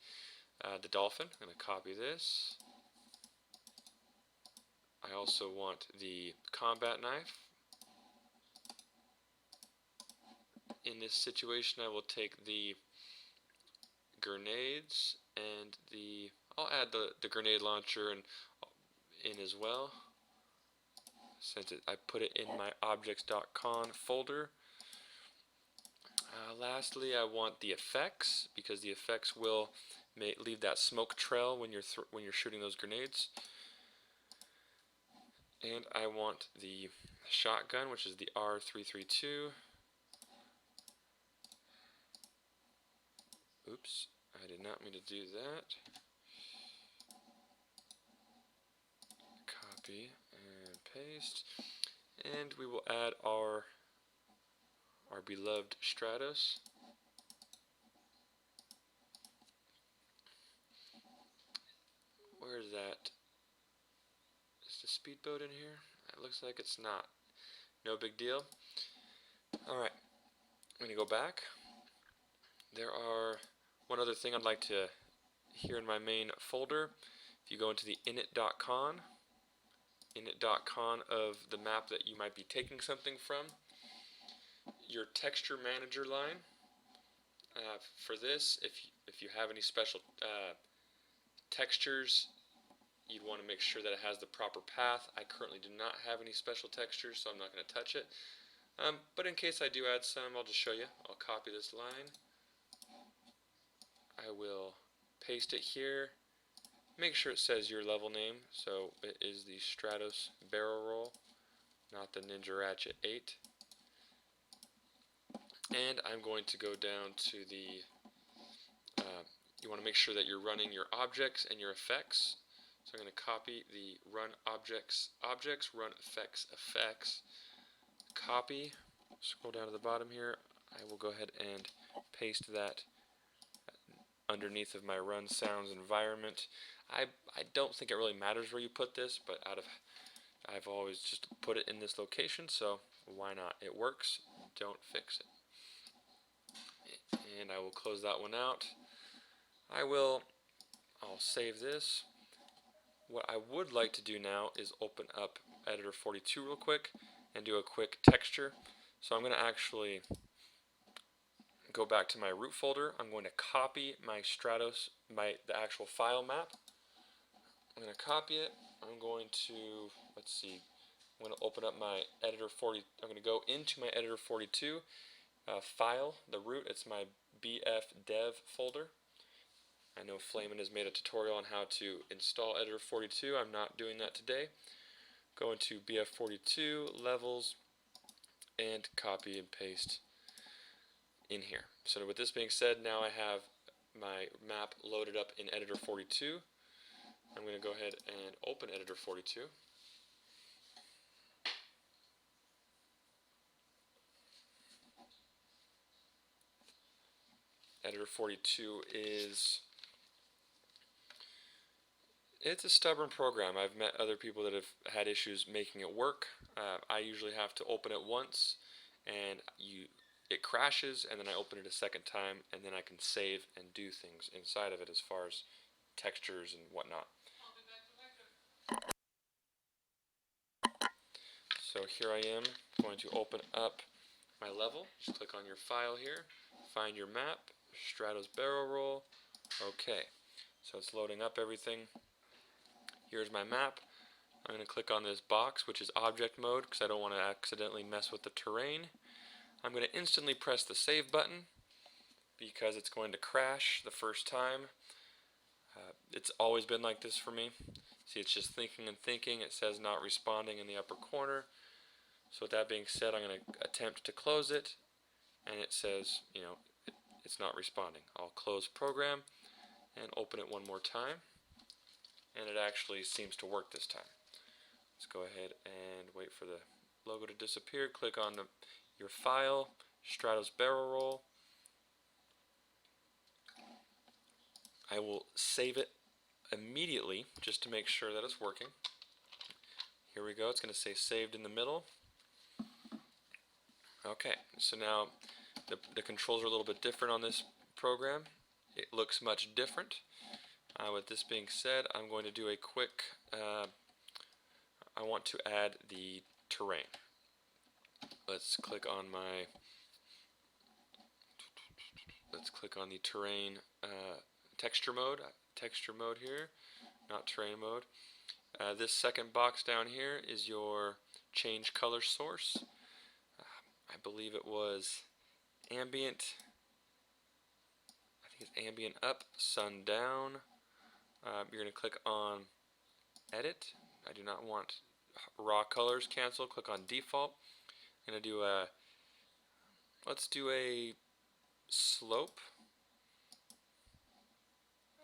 dolphin. I'm going to copy this. I also want the combat knife. In this situation, I will take the grenades and I'll add the grenade launcher in as well. Since I put it in my objects.conf folder. Lastly, I want the effects, because the effects will leave that smoke trail when you're shooting those grenades. And I want the shotgun, which is the R332. Oops, I did not mean to do that. Copy and paste. And we will add our beloved Stratus. Where is that? Is the speedboat in here? It looks like it's not. No big deal. Alright, I'm going to go back. There are one other thing I'd like to here in my main folder. If you go into the init.con of the map that you might be taking something from, your texture manager line, for this, if you have any special textures, you'd want to make sure that it has the proper path. I currently do not have any special textures, so I'm not going to touch it. But in case I do add some, I'll just show you. I'll copy this line. I will paste it here. Make sure it says your level name, so it is the Stratus Barrel Roll, not the Ninja Ratchet 8. And I'm going to go down to the, you want to make sure that you're running your objects and your effects. So I'm going to copy the run objects, run effects, copy, scroll down to the bottom here. I will go ahead and paste that underneath of my run sounds environment. I don't think it really matters where you put this, but I've always just put it in this location, so why not? It works. Don't fix it. And I will close that one out. I'll save this. What I would like to do now is open up Editor42 real quick and do a quick texture. So I'm going to actually go back to my root folder. I'm going to copy my Stratus, the actual file map. I'm going to copy it. I'm going to, let's see, I'm going to open up my Editor40. I'm going to go into my Editor42 file, the root. It's my BF dev folder. I know Flamin has made a tutorial on how to install Editor42. I'm not doing that today. Go into BF42, levels, and copy and paste in here. So with this being said, now I have my map loaded up in Editor42. I'm going to go ahead and open Editor42. Editor42 it's a stubborn program. I've met other people that have had issues making it work. I usually have to open it once, and it crashes, and then I open it a second time, and then I can save and do things inside of it as far as textures and whatnot. So here I am going to open up my level. Just click on your file here, find your map, Stratus Barrel Roll. Okay, so it's loading up everything. Here's my map. I'm going to click on this box, which is object mode, because I don't want to accidentally mess with the terrain. I'm going to instantly press the save button because it's going to crash the first time. It's always been like this for me. See, it's just thinking and thinking. It says not responding in the upper corner. So with that being said, I'm going to attempt to close it, and it says, it's not responding. I'll close program and open it one more time, and it actually seems to work this time. Let's go ahead and wait for the logo to disappear. Click on your file, Stratus Barrel Roll. I will save it immediately just to make sure that it's working. Here we go. It's going to say saved in the middle. Okay, so now the controls are a little bit different on this program. It looks much different. With this being said, I'm going to do a quick, I want to add the terrain. Let's click on the terrain texture mode here, not terrain mode. This second box down here is your change color source. I believe it was ambient. I think it's ambient up, sun down. You're going to click on edit. I do not want raw colors. Cancel. Click on default. I'm going to do a, let's do a slope.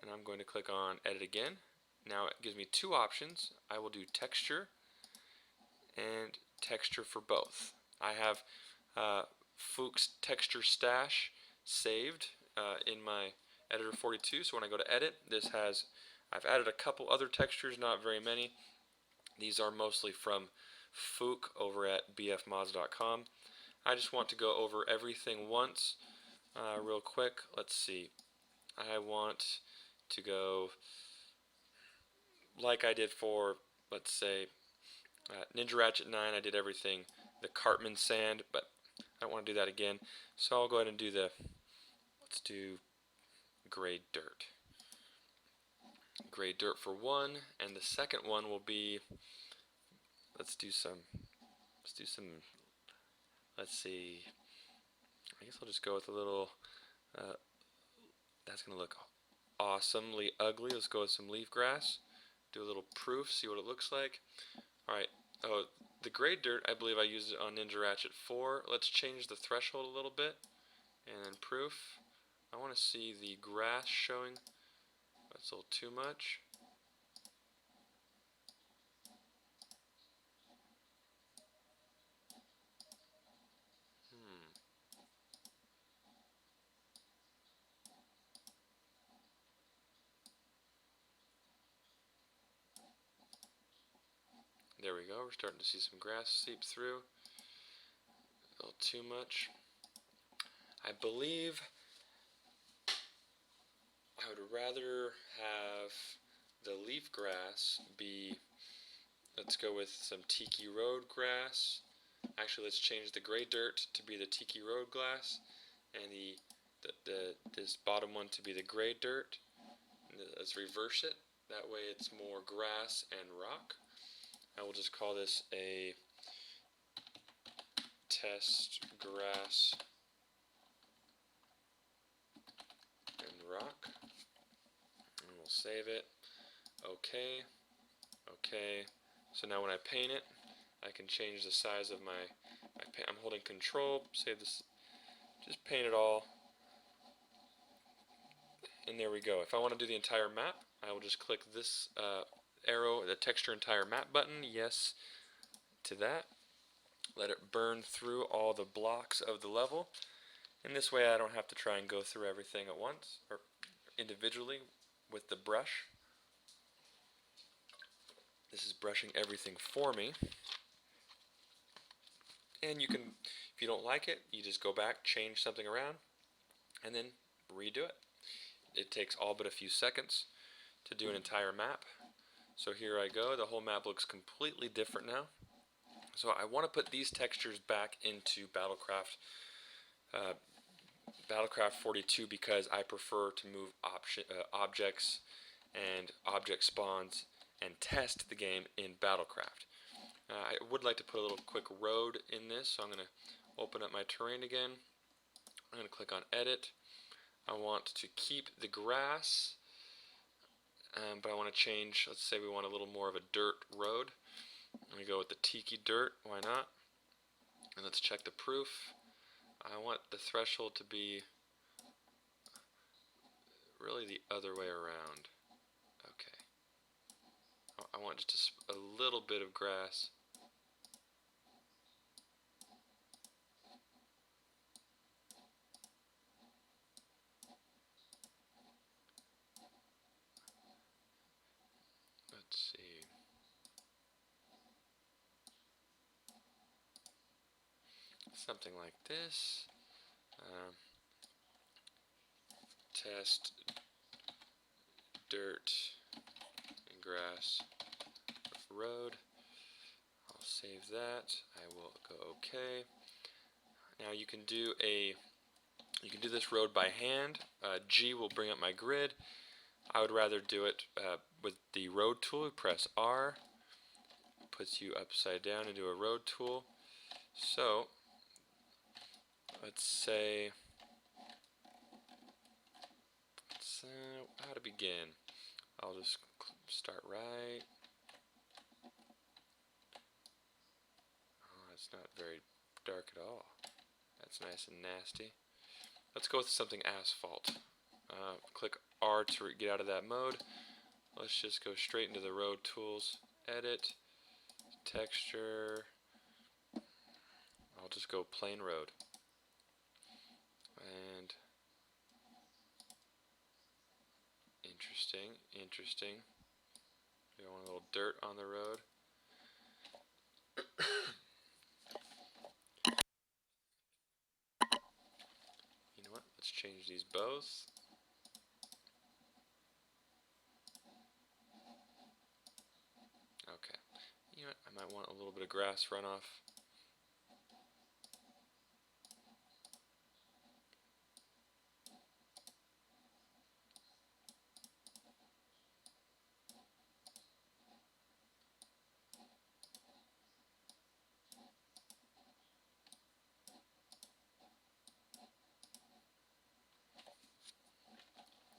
And I'm going to click on edit again. Now it gives me two options. I will do texture and texture for both. I have Fuchs texture stash saved in my editor 42, so when I go to edit, this has, I've added a couple other textures, not very many. These are mostly from Fuchs over at bfmods.com. I just want to go over everything once real quick. Let's see. I want to go like I did for, let's say, Ninja Ratchet 9. I did everything the Cartman sand, but I don't want to do that again. So I'll go ahead and do the, let's do gray dirt. Gray dirt for one, and the second one will be, let's see, I guess I'll just go with a little, that's going to look awesomely ugly. Let's go with some leaf grass. Do a little proof, see what it looks like. Alright, oh, the gray dirt, I believe I used it on Ninja Ratchet 4. Let's change the threshold a little bit, and then proof. I want to see the grass showing. That's a little too much. There we go, we're starting to see some grass seep through. A little too much. I believe I would rather have the leaf grass be, let's go with some Tiki Road grass. Actually, let's change the gray dirt to be the Tiki Road grass, and this bottom one to be the gray dirt. Let's reverse it. That way it's more grass and rock. I will just call this a test grass and rock. And we'll save it. Okay. Okay. So now when I paint it, I can change the size of my paint. I'm holding control, save this, just paint it all. And there we go. If I want to do the entire map, I will just click this arrow, the texture entire map button, yes to that. Let it burn through all the blocks of the level. And this way I don't have to try and go through everything at once, or individually with the brush. This is brushing everything for me. And you can, if you don't like it, you just go back, change something around, and then redo it. It takes all but a few seconds to do an entire map. So here I go, the whole map looks completely different now. So I want to put these textures back into Battlefield42 because I prefer to move objects and object spawns and test the game in Battlecraft. I would like to put a little quick road in this, so I'm going to open up my terrain again. I'm going to click on edit. I want to keep the grass, but I want to change, let's say we want a little more of a dirt road. Let me go with the Tiki dirt, why not? And let's check the proof. I want the threshold to be really the other way around. Okay. I want just a little bit of grass. Let's see. Something like this. Test dirt and grass road. I'll save that. I will go OK. Now you can do this road by hand. G will bring up my grid. I would rather do it with the road tool. Press R. Puts you upside down into a road tool. So let's say, how to begin. I'll just start right. Oh, it's not very dark at all. That's nice and nasty. Let's go with something asphalt. Click R to get out of that mode. Let's just go straight into the road tools. Edit, texture. I'll just go plain road. And interesting. We want a little dirt on the road. You know what? Let's change these both. Okay. You know what? I might want a little bit of grass runoff.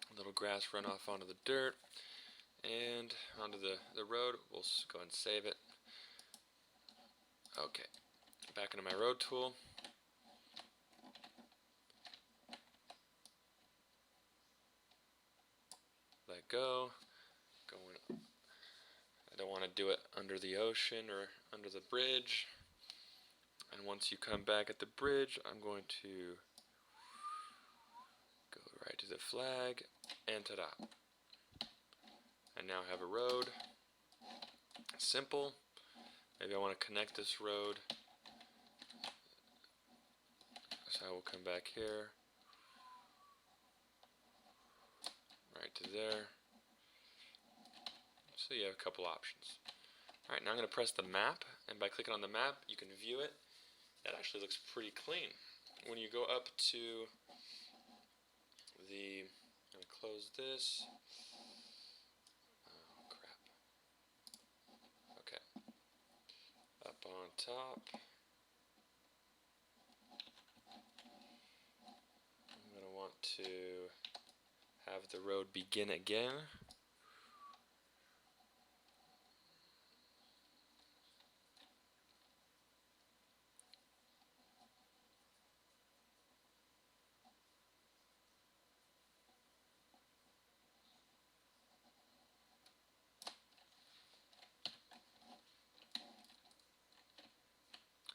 A little grass runoff onto the dirt and onto the road. We'll go and save it. Okay. Back into my road tool. Let go. I don't want to do it under the ocean or under the bridge. And once you come back at the bridge, I'm going to go right to the flag and ta-da. I now have a road. Simple. Maybe I want to connect this road. So I will come back here. Right to there. So you have a couple options. Alright, now I'm going to press the map, and by clicking on the map, you can view it. That actually looks pretty clean. When you go up to the, I'm going to close this. Oh crap. Okay. Up on top. I'm going to want to have the road begin again.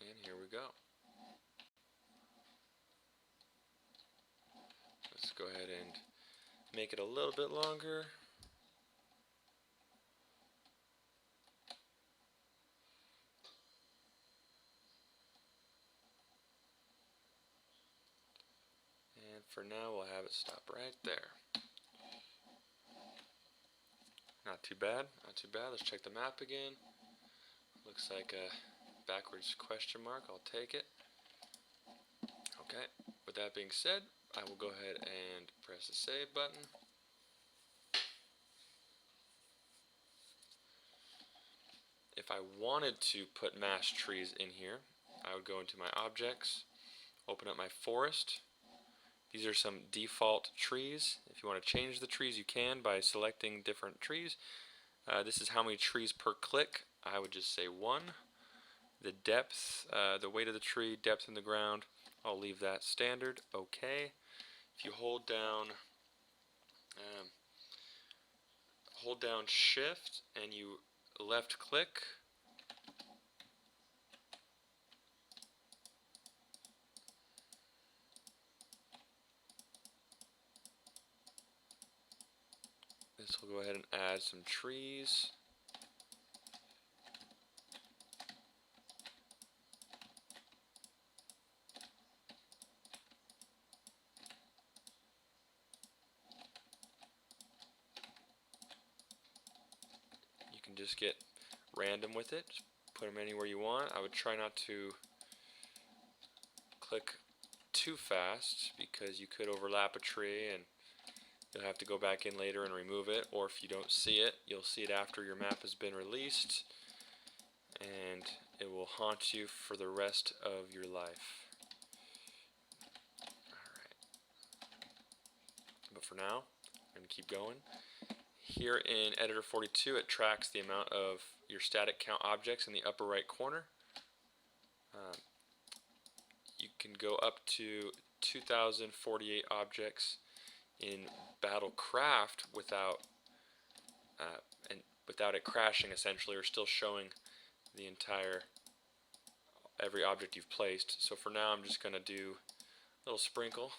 And here we go. Let's go ahead and make it a little bit longer. And for now, we'll have it stop right there. Not too bad, not too bad. Let's check the map again. Looks like a backwards question mark. I'll take it. Okay, with that being said, I will go ahead and press the save button. If I wanted to put masked trees in here, I would go into my objects, open up my forest. These are some default trees. If you want to change the trees, you can by selecting different trees. This is how many trees per click. I would just say 1. The depth, the weight of the tree, depth in the ground, I'll leave that standard. Okay. If you hold down Shift and you left click, this will go ahead and add some trees. You can just get random with it. Just put them anywhere you want. I would try not to click too fast because you could overlap a tree and you'll have to go back in later and remove it, or if you don't see it, you'll see it after your map has been released and it will haunt you for the rest of your life. But for now, I'm going to keep going. Here in Editor 42, it tracks the amount of your static count objects in the upper right corner. You can go up to 2048 objects in Battlecraft without it crashing, essentially, or still showing the entire every object you've placed. So for now, I'm just going to do a little sprinkle.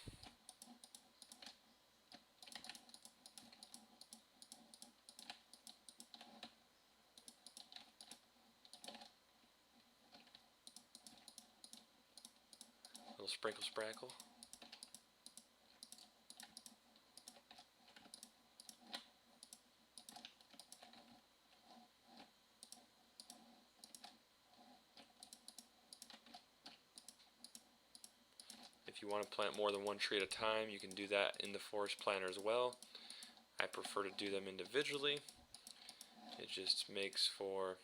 Little sprinkle sprackle. If you want to plant more than one tree at a time, you can do that in the forest planner as well. I prefer to do them individually. It just makes for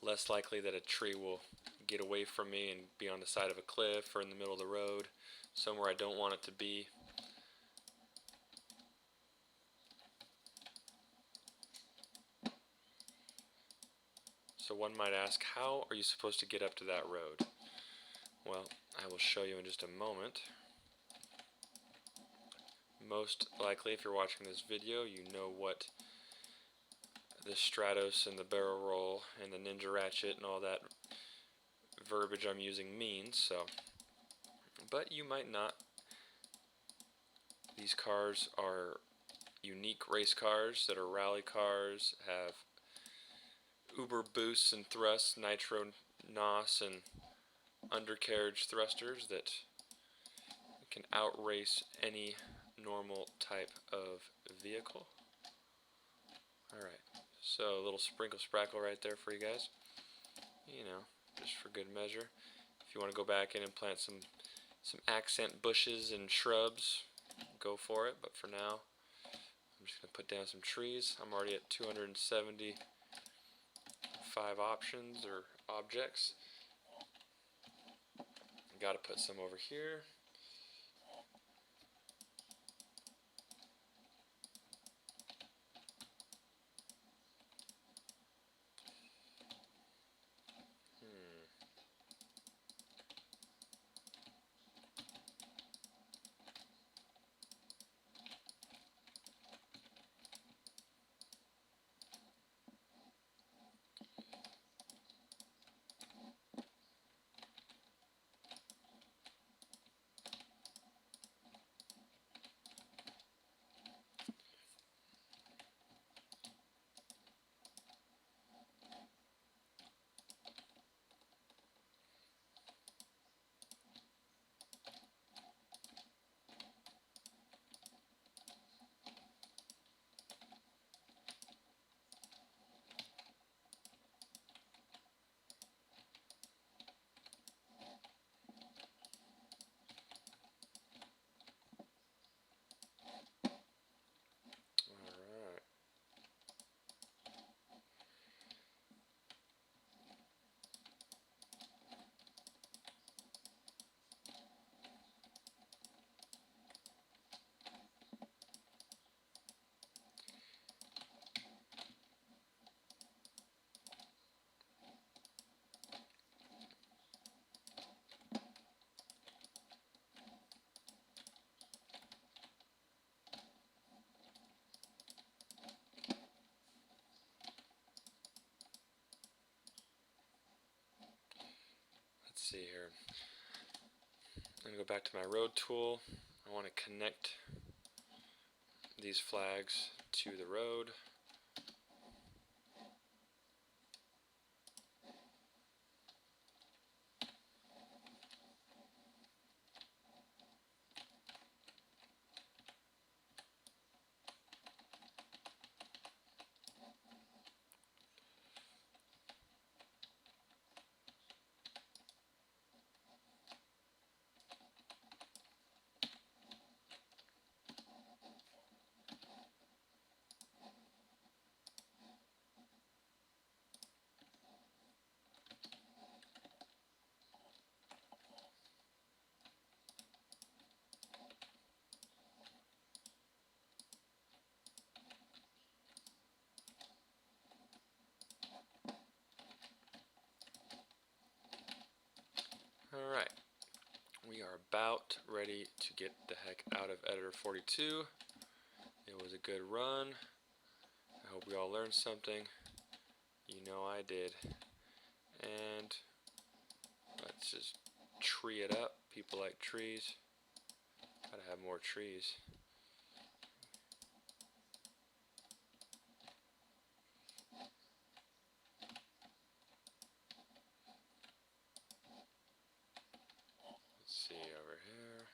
less likely that a tree will get away from me and be on the side of a cliff or in the middle of the road, somewhere I don't want it to be. So one might ask, how are you supposed to get up to that road? Well, I will show you in just a moment. Most likely, if you're watching this video, you know what the Stratos and the barrel roll and the ninja ratchet and all that verbiage I'm using means, so. But you might not. These cars are unique race cars that are rally cars, have uber boosts and thrusts, nitro NOS and undercarriage thrusters that can outrace any normal type of vehicle. Alright, so a little sprinkle sprackle right there for you guys, you know, just for good measure. If you want to go back in and plant some accent bushes and shrubs, go for it, but for now I'm just going to put down some trees. I'm already at 275 options or objects. Got to put some over here. See here. I'm going to go back to my road tool. I want to connect these flags to the road. about ready to get the heck out of Editor 42. It was a good run. I hope we all learned something. You know I did. And let's just tree it up. People like trees. Gotta have more trees. Let's see over here.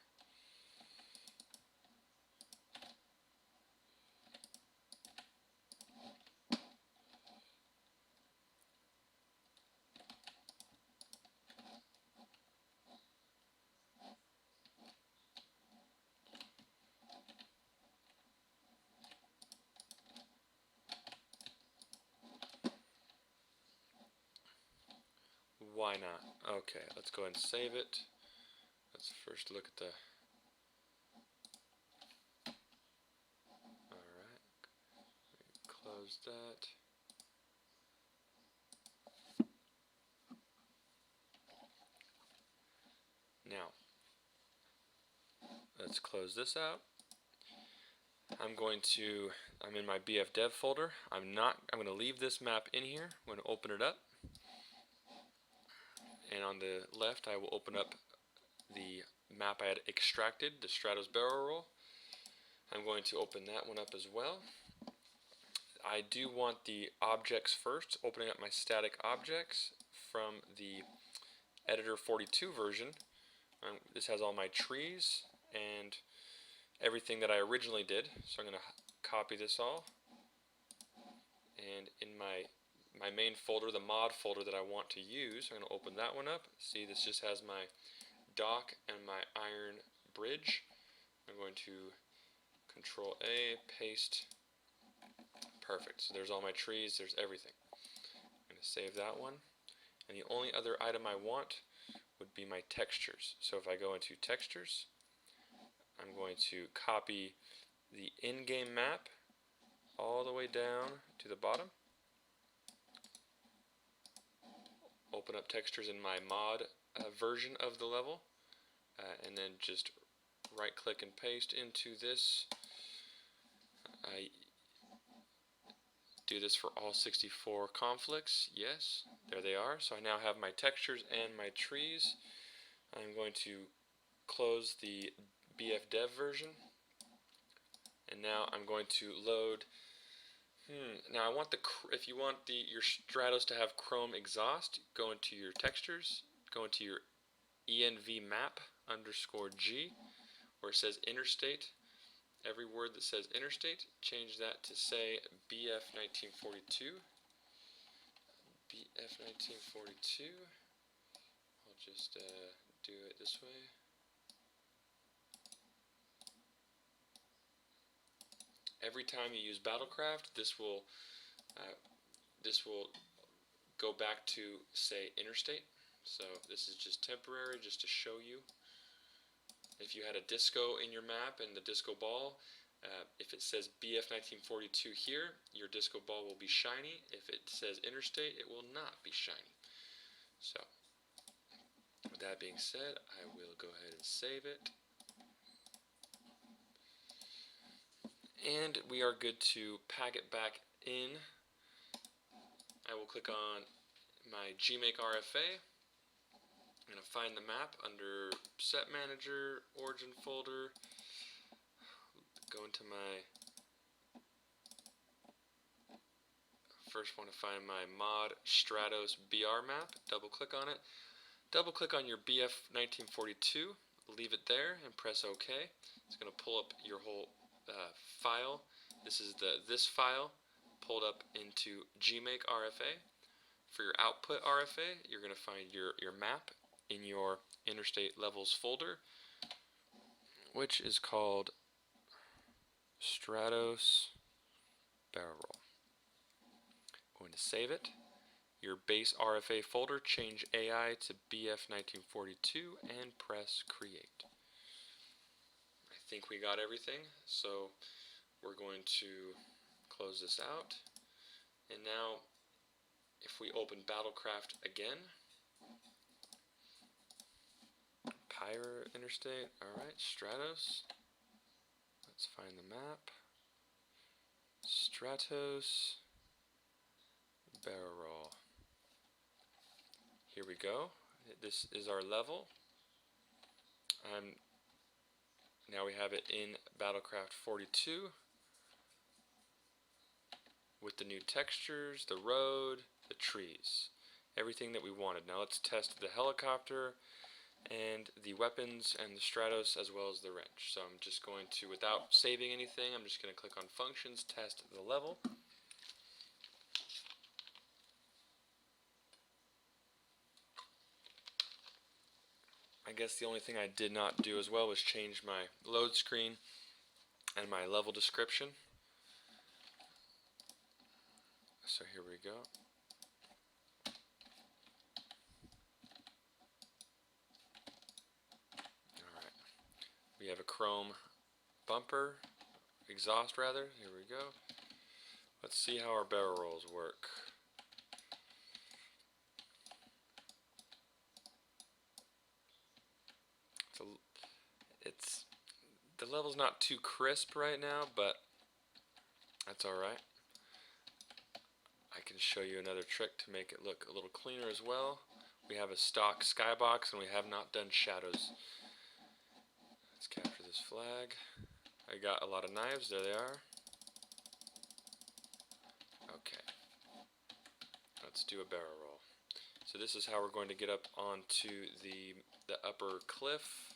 Why not? Okay, let's go ahead and save it. Let's first look at the... Alright, close that. Now, let's close this out. I'm in my BF dev folder. I'm going to leave this map in here. I'm going to open it up. And on the left, I will open up the map I had extracted, the Stratus barrel roll. I'm going to open that one up as well. I do want the objects first, opening up my static objects from the Editor 42 version. This has all my trees and everything that I originally did. So I'm going to copy this all. And in my main folder, the mod folder that I want to use, I'm going to open that one up. See, this just has my dock and my iron bridge. I'm going to Control A, paste. Perfect. So there's all my trees, there's everything. I'm going to save that one. And the only other item I want would be my textures. So if I go into textures, I'm going to copy the in-game map all the way down to the bottom. Open up textures in my mod version of the level, and then just right click and paste into this. I do this for all 64 conflicts. Yes, there they are. So I now have my textures and my trees. I'm going to close the BF dev version, and now I'm going to load. Now I want if you want your Stratos to have Chrome exhaust, go into your textures, go into your env map _G, where it says Interstate. Every word that says Interstate, change that to say BF1942. BF1942. I'll just do it this way. Every time you use Battlecraft, this will go back to say Interstate. So this is just temporary, just to show you. If you had a disco in your map and the disco ball, if it says BF1942 here, your disco ball will be shiny. If it says Interstate, it will not be shiny. So, with that being said, I will go ahead and save it. And we are good to pack it back in. I will click on my GMake RFA. I'm going to find the map under Set Manager, Origin folder, go into my, first want to find my mod Stratos BR map, double click on it, double click on your BF1942, leave it there and press OK. It's going to pull up your whole file. This is this file pulled up into GMake RFA. For your output RFA, you're going to find your map in your Interstate Levels folder, which is called Stratos Barrel Roll. Going to save it. Your base RFA folder, change AI to BF1942 and press Create. I think we got everything, so we're going to close this out. And now, if we open Battlecraft again, Pirate Interstate. Alright, Stratos. Let's find the map. Stratos. Barrel roll. Here we go. This is our level. Now we have it in Battlefield42 with the new textures, the road, the trees, everything that we wanted. Now let's test the helicopter and the weapons and the Stratos as well as the wrench. So I'm just going to, without saving anything, I'm just going to click on functions, test the level. I guess the only thing I did not do as well was change my load screen and my level description. So here we go. Alright. We have a chrome bumper, exhaust rather. Here we go. Let's see how our barrel rolls work. The level's not too crisp right now, but that's alright. I can show you another trick to make it look a little cleaner as well. We have a stock skybox and we have not done shadows. Let's capture this flag. I got a lot of knives, there they are. Okay. Let's do a barrel roll. So this is how we're going to get up onto the upper cliff.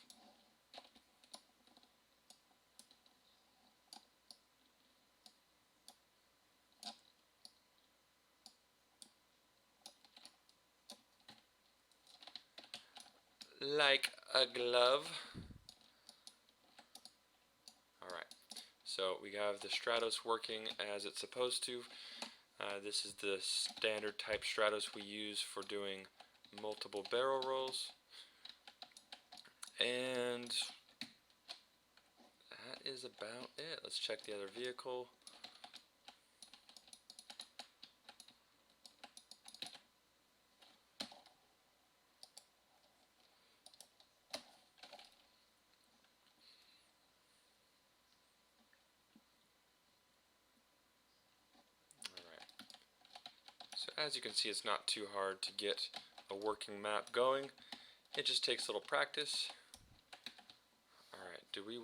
Like a glove. Alright, so we have the Stratos working as it's supposed to. This is the standard type Stratos we use for doing multiple barrel rolls. And that is about it. Let's check the other vehicle. So as you can see, it's not too hard to get a working map going. It just takes a little practice. Alright, do we...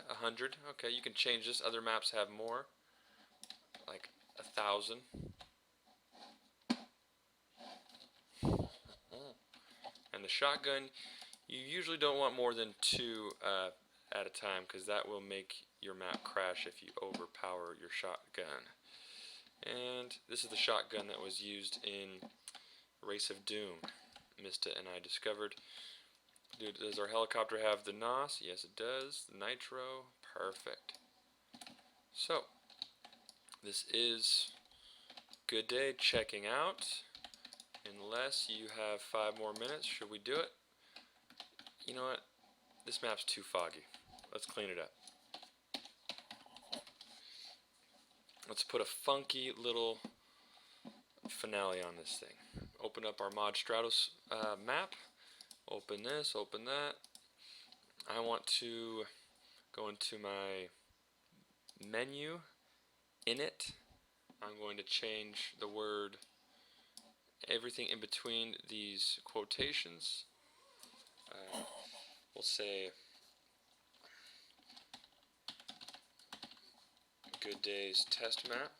100. Okay, you can change this. Other maps have more. Like 1,000. And the shotgun, you usually don't want more than 2 at a time, because that will make your map crash if you overpower your shotgun. And this is the shotgun that was used in Race of Doom. Mista and I discovered. Does our helicopter have the NOS? Yes, it does. The nitro. Perfect. So, this is Good Day checking out. Unless you have 5 more minutes, should we do it? You know what? This map's too foggy. Let's clean it up. Let's put a funky little finale on this thing. Open up our Mod Stratos map. Open this, open that. I want to go into my menu. In it, I'm going to change the word, everything in between these quotations. We'll say Good Day's test map.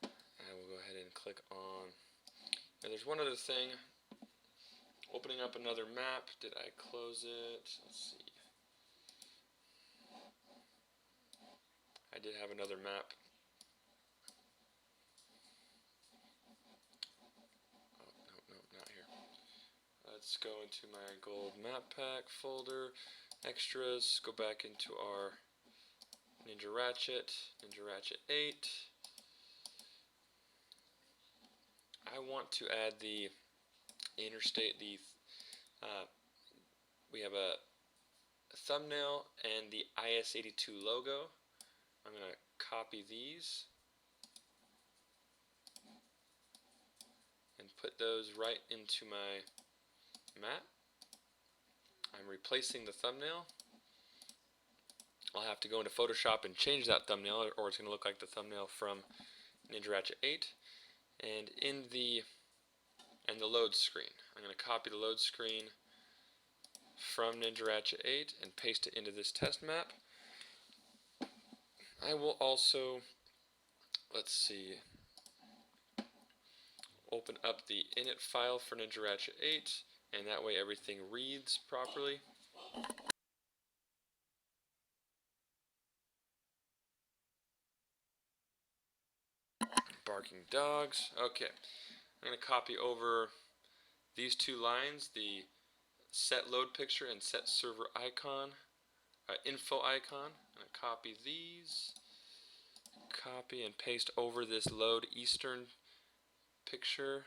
And we'll go ahead and click on. And there's one other thing. Opening up another map. Did I close it? Let's see. I did have another map. Oh, no, not here. Let's go into my gold map pack folder. Extras. Go back into our Ninja Ratchet 8. I want to add the Interstate, we have a thumbnail and the IS-82 logo. I'm going to copy these and put those right into my map. I'm replacing the thumbnail. I'll have to go into Photoshop and change that thumbnail, or it's going to look like the thumbnail from Ninja Ratchet 8. And in the load screen, I'm going to copy the load screen from Ninja Ratchet 8 and paste it into this test map. I will also, let's see, open up the init file for Ninja Ratchet 8, and that way everything reads properly. Barking dogs. Okay, I'm going to copy over these two lines, the set load picture and set server icon, info icon. I'm going to copy these, copy and paste over this load eastern picture.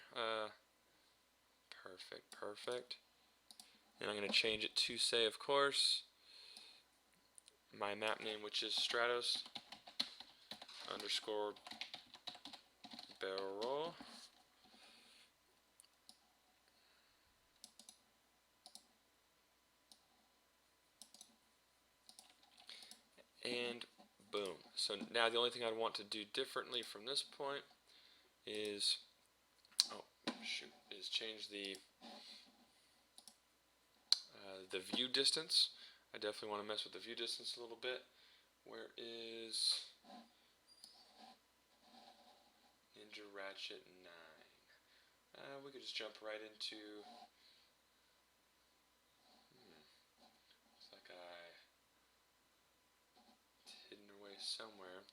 Perfect. And I'm going to change it to, say, of course, my map name, which is Stratus _ barrel roll. And boom. So now the only thing I'd want to do differently from this point is, change the view distance. I definitely want to mess with the view distance a little bit. Where is Ninja Ratchet 9? We could just jump right into. Looks like I hidden away somewhere.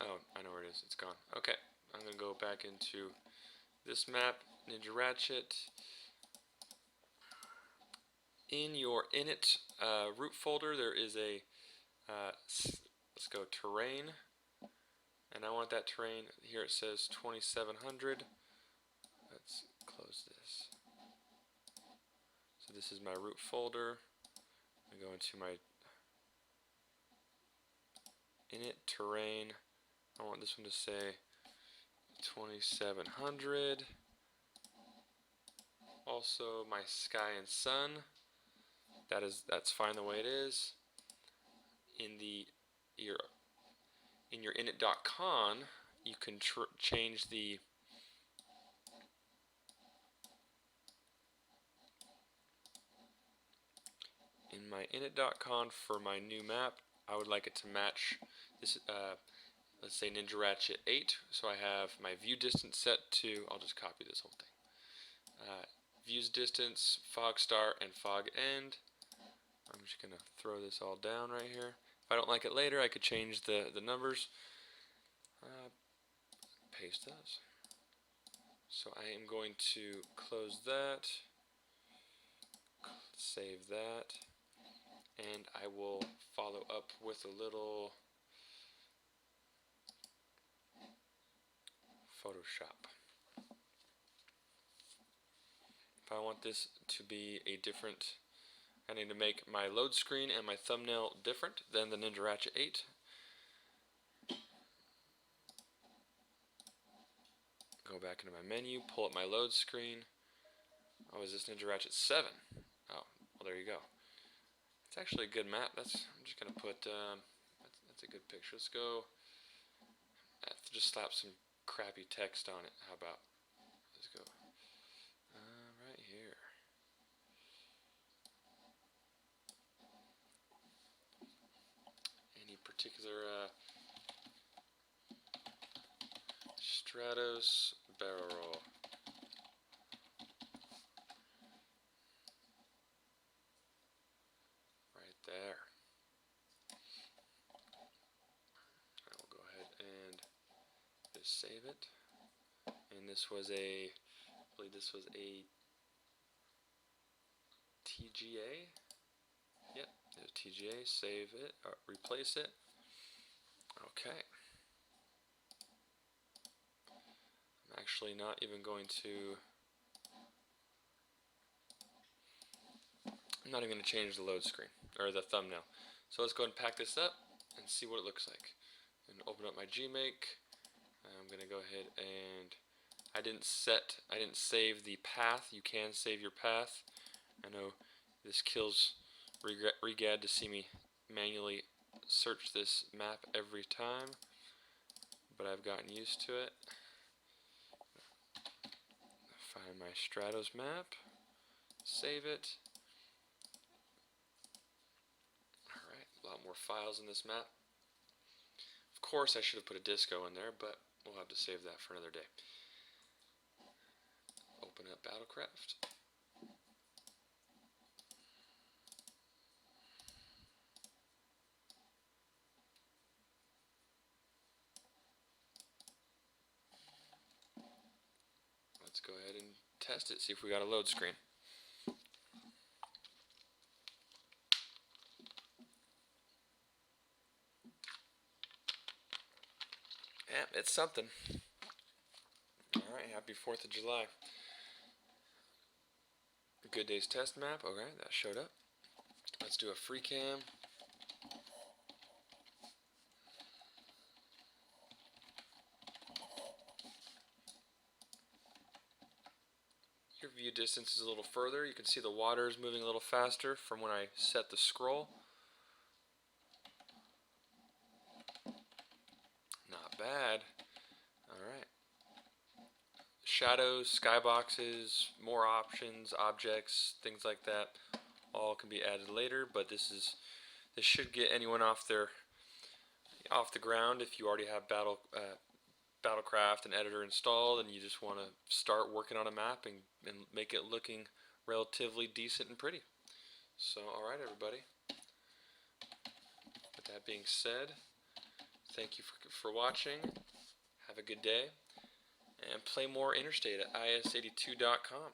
Oh, I know where it is. It's gone. Okay, I'm gonna go back into this map, Ninja Ratchet. In your init root folder, there is a let's go terrain, and I want that terrain. Here it says 2700. Let's close this. So this is my root folder. I go into my init terrain. I want this one to say 2700. Also my sky and sun. That's fine the way it is. In your init.con, you can change the in my init.con for my new map. I would like it to match this. Let's say Ninja Ratchet 8. So I have my view distance set to. I'll just copy this whole thing. Views distance, fog start, and fog end. I'm just going to throw this all down right here. If I don't like it later, I could change the numbers. Paste those. So I am going to close that, save that, and I will follow up with a little Photoshop. If I want this to be a different, I need to make my load screen and my thumbnail different than the Ninja Ratchet 8. Go back into my menu, pull up my load screen. Oh, is this Ninja Ratchet 7? Oh, well there you go. It's actually a good map. I'm just going to put, that's a good picture. Let's go, just slap some crappy text on it. How about, let's go, right here. Any particular, Stratus barrel roll. Right there. I will go ahead and just save it. And this was I believe this was a TGA. Yep, there's TGA. Save it, or replace it. Okay. I'm actually not even going to. I'm not even going to change the load screen or the thumbnail. So let's go ahead and pack this up and see what it looks like. And open up my Gmake. I'm going to go ahead and I didn't save the path. You can save your path. I know this kills Regad to see me manually search this map every time, but I've gotten used to it. Find my Stratos map, save it. Alright, a lot more files in this map. Of course I should have put a disco in there, but we'll have to save that for another day. Open up Battlecraft. Let's go ahead and test it, see if we got a load screen. Yeah, it's something. Alright, happy 4th of July. Good Day's test map. Okay, that showed up. Let's do a free cam. Your view distance is a little further. You can see the water is moving a little faster from when I set the scroll. Not bad. Alright. Shadows, skyboxes, more options, objects, things like that, all can be added later, but this should get anyone off the ground if you already have Battlecraft and editor installed and you just want to start working on a map and make it looking relatively decent and pretty. So alright everybody, with that being said, thank you for watching, have a good day, and play more Interstate at is82.com.